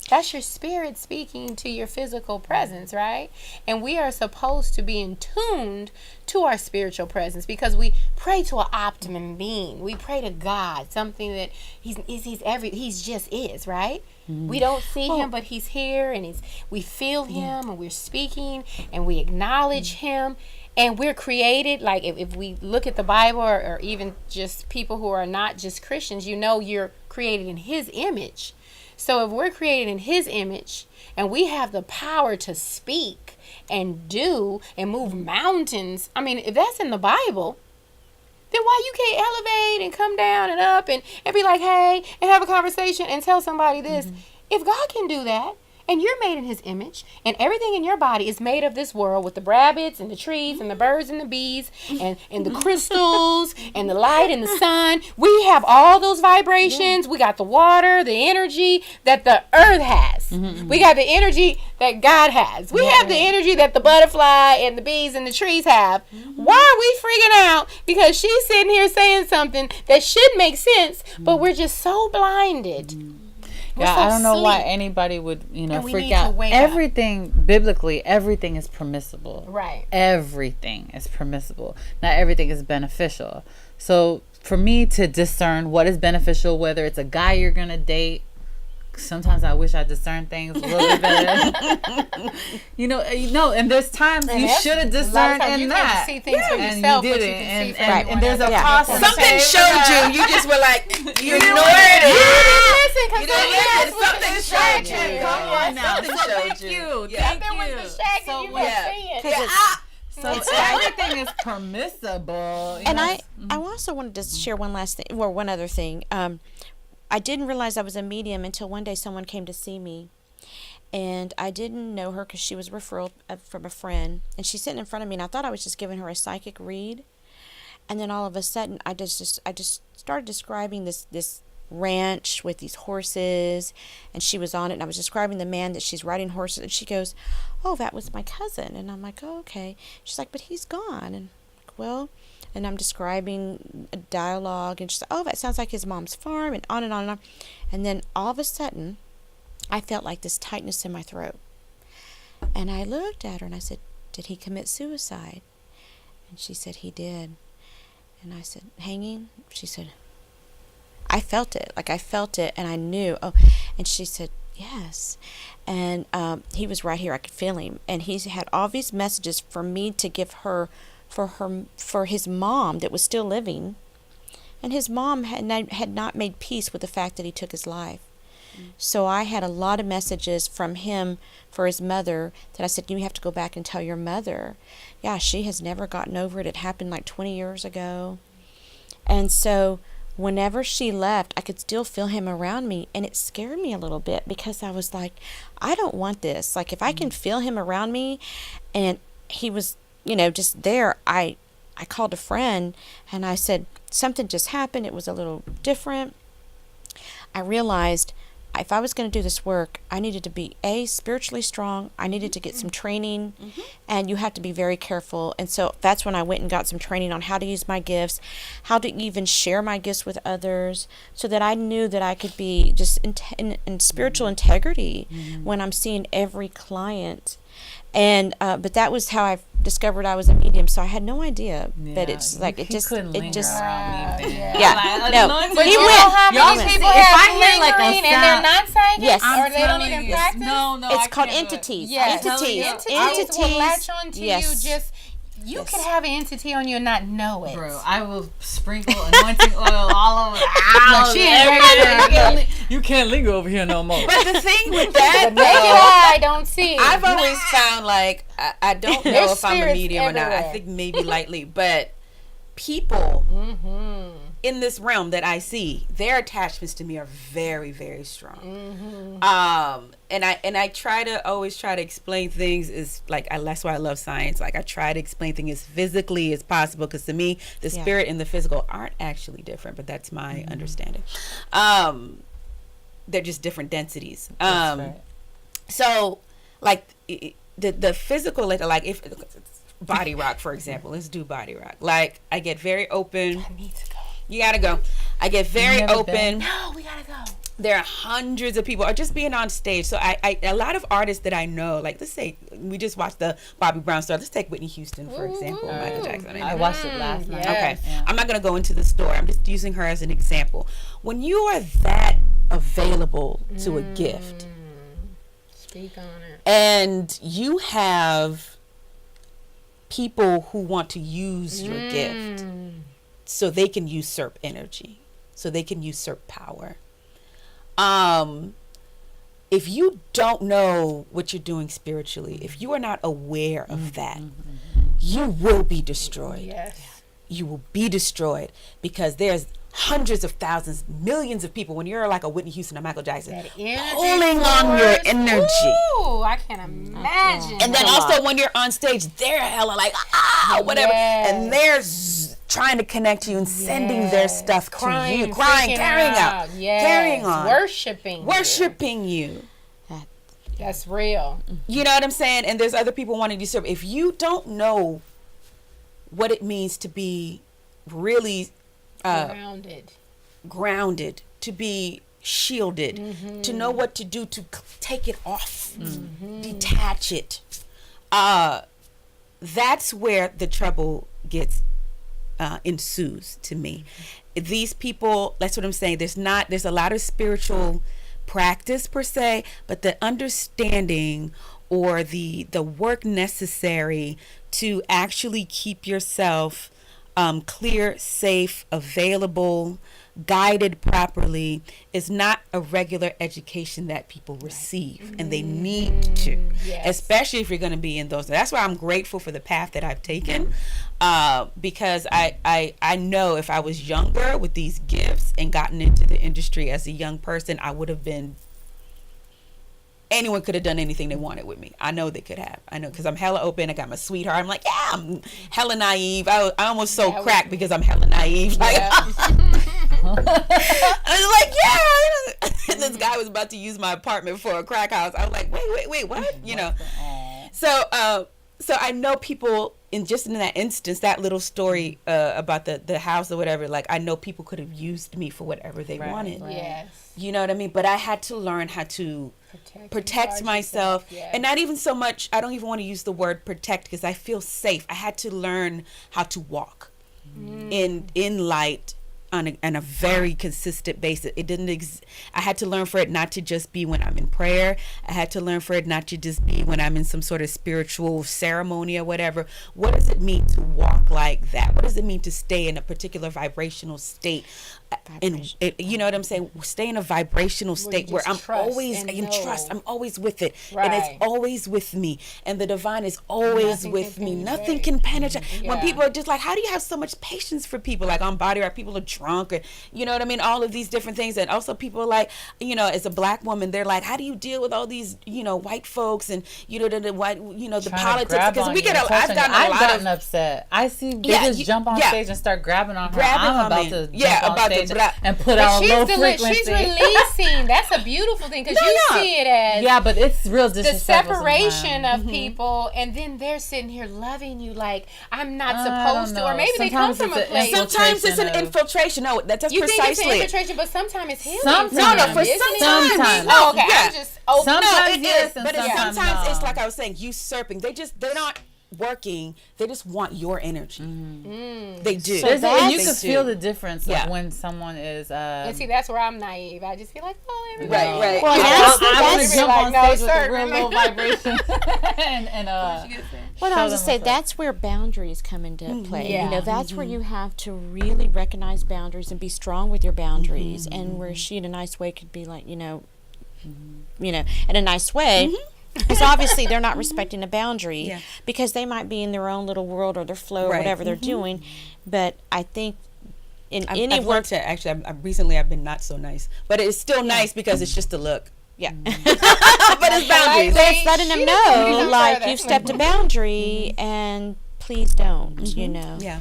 That's your spirit speaking to your physical presence, right? And we are supposed to be in tuned to our spiritual presence because we pray to an optimum being. We pray to God, something that he's just is, right? We don't see him, but he's here, and we feel him, and we're speaking, and we acknowledge him. And we're created, like if we look at the Bible or even just people who are not just Christians, you're created in his image. So if we're created in his image and we have the power to speak and do and move mountains, I mean, if that's in the Bible, then why you can't elevate and come down and up and be like, hey, and have a conversation and tell somebody this? If God can do that, and you're made in his image, and everything in your body is made of this world with the rabbits and the trees and the birds and the bees and the crystals and the light and the sun. We have all those vibrations. We got the water, the energy that the earth has. We got the energy that God has. We have the energy that the butterfly and the bees and the trees have. Why are we freaking out? Because she's sitting here saying something that should make sense, but we're just so blinded. Yeah, I don't know why anybody would, freak out. Everything, biblically, everything is permissible. Right. Everything is permissible. Not everything is beneficial. So for me to discern what is beneficial, whether it's a guy you're going to date, sometimes I wish I discerned things a little bit better. And there's times you should have discerned in that. You see things for yourself, and you didn't. And there's a process. Something showed you. You just were like, you ignored it. You didn't listen. Something showed you. Come on now. Something showed you. Something was distracting. You weren't seeing. So everything is permissible. And I also wanted to share one other thing. I didn't realize I was a medium until one day someone came to see me, and I didn't know her because she was a referral from a friend, and she's sitting in front of me, and I thought I was just giving her a psychic read, and then all of a sudden I just started describing this ranch with these horses, and she was on it, and I was describing the man that she's riding horses, and she goes, "Oh, that was my cousin," and I'm like, "Oh, okay." She's like, "But he's gone," and I'm like, "Well," and I'm describing a dialogue, and she's like, "Oh, that sounds like his mom's farm," and on and on and on. And then all of a sudden, I felt like this tightness in my throat. And I looked at her and I said, "Did he commit suicide?" And she said, "He did." And I said, "Hanging?" She said, "I felt it. Like I felt it, and I knew." Oh, and she said, "Yes." And he was right here. I could feel him. And he had all these messages for me to give her, for his mom that was still living, and his mom had not made peace with the fact that he took his life. So I had a lot of messages from him for his mother that I said, "You have to go back and tell your mother." Yeah, she has never gotten over it. It happened like 20 years ago. And so whenever she left, I could still feel him around me, and it scared me a little bit because I was like, I don't want this. Like if I can feel him around me, and he was just there, I called a friend and I said, "Something just happened. It was a little different." I realized if I was going to do this work, I needed to be spiritually strong. I needed to get some training, and you have to be very careful. And so that's when I went and got some training on how to use my gifts, how to even share my gifts with others, so that I knew that I could be just in spiritual integrity when I'm seeing every client. And but that was how I discovered I was a medium. So I had no idea. But it's like it just around me. no. But He you went. know how Y'all many see, people if have I hear like a lingering and they're not psychic? Yes. Or they don't even practice? No, It's called entities. Yes. Entities will latch onto Yes. you. You could have an entity on you and not know it. Bro, I will sprinkle anointing oil all over. Like she ain't You can't linger over here no more. But the thing with that, Maybe I don't see it. I've always found like I don't know There's if I'm a spirits medium or not. I everywhere. think maybe lightly, but people in this realm that I see, their attachments to me are very, very strong. And I always try to explain things as like that's why I love science. Like I try to explain things as physically as possible, because to me the spirit and the physical aren't actually different, but that's my understanding. They're just different densities. That's right. So like the physical, like if body rock, for example, let's do body rock. Like I get very open. I need to go. You gotta go. I get very open. No, we gotta go. there are hundreds of people, or just being on stage. So I a lot of artists that I know, like, let's say we just watched the Bobby Brown story. Let's take Whitney Houston, for example, Michael Jackson. I watched it last night. Okay. Yeah. I'm not going to go into the story. I'm just using her as an example. When you are that available to a gift, Speak on it. and you have people who want to use your gift so they can usurp energy, so they can usurp power. If you don't know what you're doing spiritually, if you are not aware of that, you will be destroyed. Yes. You will be destroyed, because there's hundreds of thousands, millions of people, when you're like a Whitney Houston or Michael Jackson, pulling on your energy. Ooh, I can't imagine. And then also when you're on stage, they're hella like, whatever. Yes. And they're trying to connect to you and sending their stuff to you. Crying, carrying out. Yes. Carrying on. Worshiping you. That's real. You know what I'm saying? And there's other people wanting to serve. If you don't know what it means to be really grounded, to be shielded, to know what to do to take it off, detach it, that's where the trouble ensues to me. These people, that's what I'm saying, there's a lot of spiritual practice per se, but the understanding or the work necessary to actually keep yourself clear, safe, available, guided properly is not a regular education that people receive, and they need to, especially if you're going to be in those. That's why I'm grateful for the path that I've taken, because I know if I was younger with these gifts and gotten into the industry as a young person, I would have been, anyone could have done anything they wanted with me. I know they could have. I know, because I'm hella open. I got my sweetheart. I'm like, yeah, I'm hella naive. I almost so crack because I'm hella naive. Like, I was like, yeah. This guy was about to use my apartment for a crack house. I was like, wait, what? You know. So I know people in that instance, that little story about the house or whatever. Like, I know people could have used me for whatever they wanted. Right. Yes. You know what I mean? But I had to learn how to protect myself, and not even so much. I don't even want to use the word protect, because I feel safe. I had to learn how to walk in light on a very consistent basis. It didn't I had to learn for it not to just be when I'm in prayer. I had to learn for it not to just be when I'm in some sort of spiritual ceremony or whatever. What does it mean to walk like that? What does it mean to stay in a particular vibrational state? And you know what I'm saying? Stay in a vibrational state where I'm always in trust. I'm always with it, and it's always with me. And the divine is always with me. Nothing can penetrate. When people are just like, "How do you have so much patience for people?" Like on Body Rock, people are drunk, or you know what I mean? All of these different things, and also people are like, you know, as a black woman, they're like, "How do you deal with all these, you know, white folks and you know the white, you know, the politics?" Because we get, I've gotten upset. I see they just jump on stage and start grabbing on her. I'm about to jump on stage and put out a low frequency. She's releasing. That's a beautiful thing, because you see it as but it's real disrespectful. The separation of people, and then they're sitting here loving you like I'm not supposed to, or maybe they come from a place. Sometimes it's an infiltration. No, that's you precisely. think it's an infiltration, but sometimes it's healing. Sometimes. Sometimes. Oh, okay. I'm just sometimes yes, but sometimes it's like I was saying, usurping. They're not working, they just want your energy. They do. So and you can feel the difference when someone is and see, that's where I'm naive. I just feel like, oh, everybody. Right. Well, I want to jump on stage with a real low vibration and well, I was to say, that's where boundaries come into play. You know, that's where you have to really recognize boundaries and be strong with your boundaries, and where she in a nice way could be like, you know, in a nice way. Because obviously they're not respecting a boundary because they might be in their own little world or their flow or whatever they're doing. But I think I've learned to actually, recently I've been not so nice, but it's still nice because it's just a look. Yeah. But it's boundaries. But it's letting them know, like, you've stepped a boundary and please don't, you know. Yeah.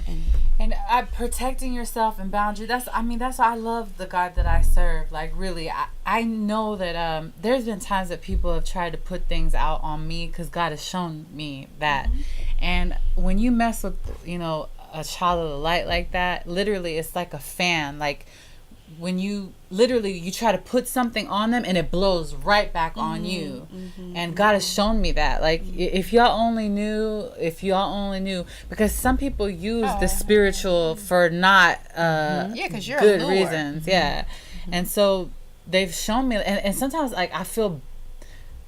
And protecting yourself and boundary. That's why I love the God that I serve. Like, really, I know that there's been times that people have tried to put things out on me because God has shown me that. And when you mess with, you know, a child of the light like that, literally, it's like a fan. Like, when you literally you try to put something on them and it blows right back on you. And God has shown me that. Like if y'all only knew, because some people use the spiritual for not because you're good a lure. reasons. And so they've shown me, and sometimes like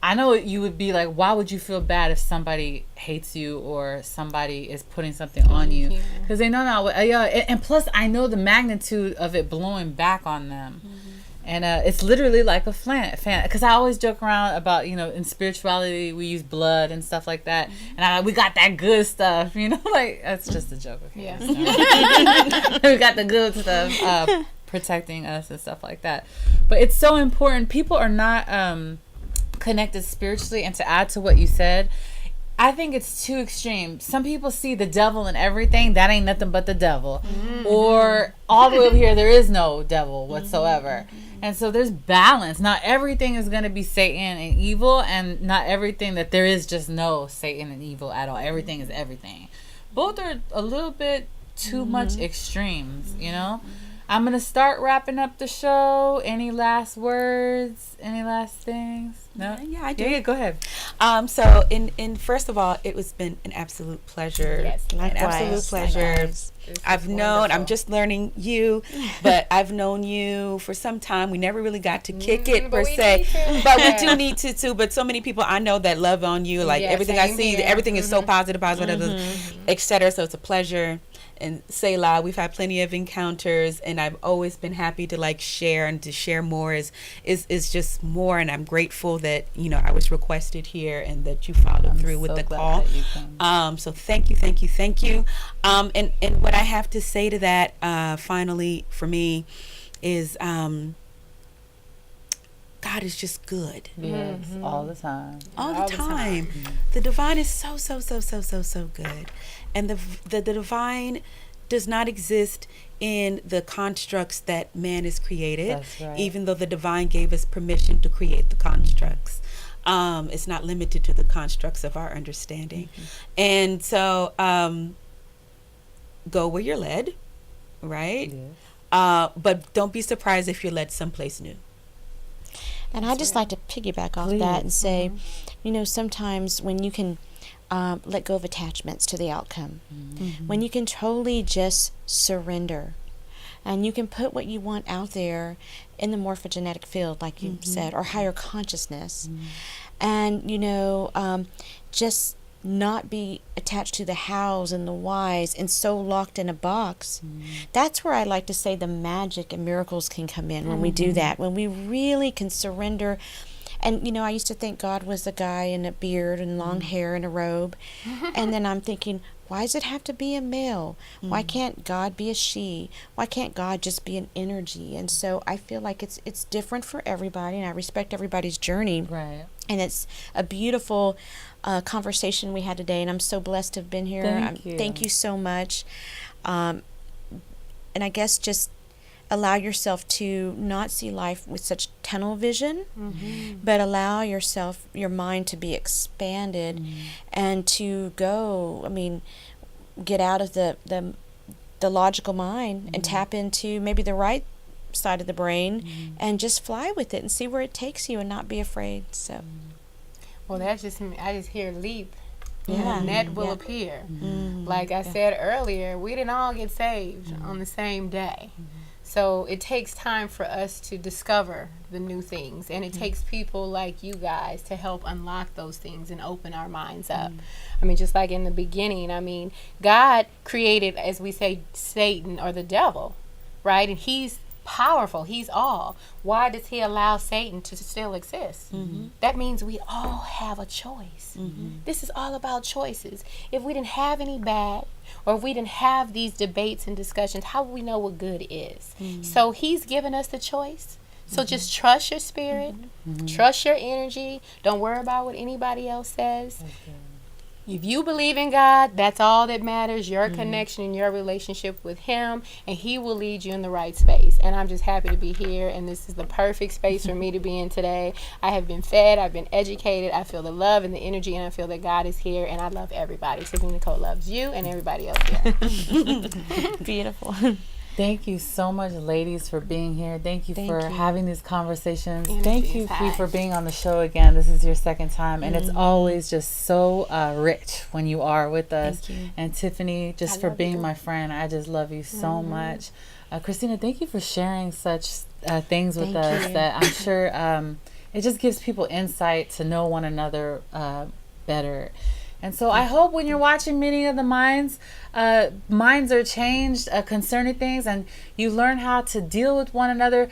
I know you would be like, why would you feel bad if somebody hates you or somebody is putting something on you? Because they know now. And plus, I know the magnitude of it blowing back on them. And it's literally like a fan. Because I always joke around about, in spirituality, we use blood and stuff like that. And we got that good stuff, like, that's just a joke. Okay? Yeah. We got the good stuff protecting us and stuff like that. But it's so important. People are not connected spiritually. And to add to what you said, I think it's too extreme. Some people see the devil in everything. That ain't nothing but the devil. Or all the way over here, there is no devil whatsoever. And so there's balance. Not everything is going to be Satan and evil, and not everything that there is just no Satan and evil at all. Everything is everything. Both are a little bit too much extremes, I'm going to start wrapping up the show. Any last words? Any last things? No? Yeah, I do. Yeah, go ahead. So in first of all, it was been an absolute pleasure. Yes, an absolute pleasure. I'm just learning you, but I've known you for some time. We never really got to kick it per se, but we do need to too. But so many people I know that love on you, like everything I see, everything is so positive, etc. So it's a pleasure. And Selah, we've had plenty of encounters, and I've always been happy to like share, and to share more is just more. And I'm grateful that I was requested here and that you followed through with the call. So thank you. And what I have to say to that finally for me is God is just good. Yes, all the time. All the time. The divine is so good. And the divine does not exist in the constructs that man has created. That's right. Even though the divine gave us permission to create the constructs. It's not limited to the constructs of our understanding. And so go where you're led, right? Yes. But don't be surprised if you're led someplace new. And I just like to piggyback off that and say, sometimes when you can let go of attachments to the outcome, when you can totally just surrender, and you can put what you want out there in the morphogenetic field, like you said, or higher consciousness, and just not be attached to the hows and the whys and so locked in a box. That's where I like to say the magic and miracles can come in when we do that, when we really can surrender. And I used to think God was a guy in a beard and long hair and a robe, and then I'm thinking, why does it have to be a male? Why can't God be a she? Why can't God just be an energy? And so I feel like it's different for everybody, and I respect everybody's journey. Right. And it's a beautiful conversation we had today, and I'm so blessed to have been here. Thank you so much. And I guess just allow yourself to not see life with such tunnel vision, but allow your mind to be expanded and to go, get out of the logical mind and tap into maybe the right side of the brain and just fly with it and see where it takes you and not be afraid. So well, that's just me. I just hear leap. Yeah. Net will appear. Like I said earlier, we didn't all get saved on the same day. So it takes time for us to discover the new things, and it takes people like you guys to help unlock those things and open our minds up. Just like in the beginning, God created, as we say, Satan or the devil, right? And he's powerful. He's all. Why does he allow Satan to still exist? That means we all have a choice. This is all about choices. If we didn't have any bad, or if we didn't have these debates and discussions, how would we know what good is? So he's given us the choice. So just trust your spirit, trust your energy. Don't worry about what anybody else says. If you believe in God, that's all that matters, your connection and your relationship with him, and he will lead you in the right space. And I'm just happy to be here, and this is the perfect space for me to be in today. I have been fed, I've been educated, I feel the love and the energy, and I feel that God is here, and I love everybody. Tiffany Nicole loves you and everybody else here. Beautiful. Thank you so much, ladies, for being here. Thank you for having these conversations. Energy Thank you, is Fee, high. for being on the show again. This is your second time, and it's always just so rich when you are with us. Thank you. And Tiffany, just for love being you. my friend, I just love you so much. Christina, thank you for sharing such things with Thank us you. that I'm sure it just gives people insight to know one another better. And so I hope when you're watching Meeting of the Minds, minds are changed concerning things, and you learn how to deal with one another.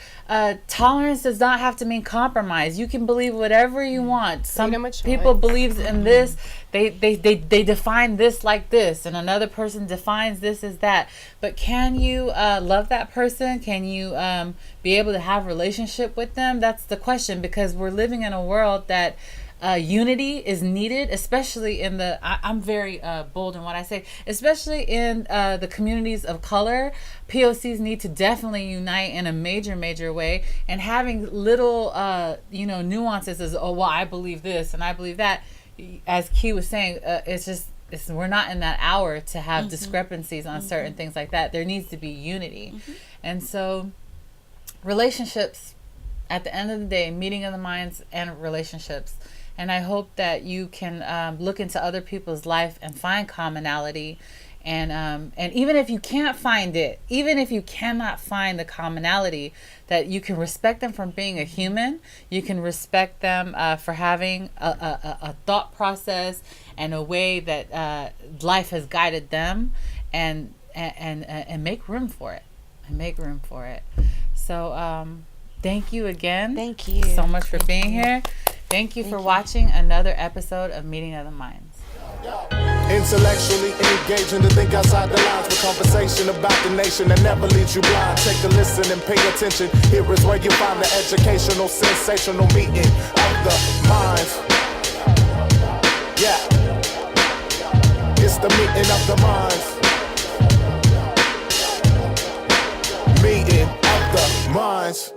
Tolerance does not have to mean compromise. You can believe whatever you want. Some Freedom of choice. people believe in this. They define this like this, and another person defines this as that. But can you love that person? Can you be able to have a relationship with them? That's the question, because we're living in a world that unity is needed, especially in the, I'm very bold in what I say, especially in the communities of color. POCs need to definitely unite in a major way, and having little, nuances as, oh, well, I believe this and I believe that. As Key was saying, we're not in that hour to have discrepancies on certain things like that. There needs to be unity. And so relationships, at the end of the day, Meeting of the Minds and relationships. And I hope that you can look into other people's life and find commonality. And even if you can't find it, even if you cannot find the commonality, that you can respect them for being a human. You can respect them for having a thought process and a way that life has guided them, and make room for it. And make room for it. So thank you again. Thank you so much for being here. Thank you for watching another episode of Meeting of the Minds. Intellectually engaging to think outside the lines, with conversation about the nation that never leaves you blind. Take a listen and pay attention. Here is where you find the educational, sensational meeting of the minds. Yeah, it's the meeting of the minds. Meeting of the minds.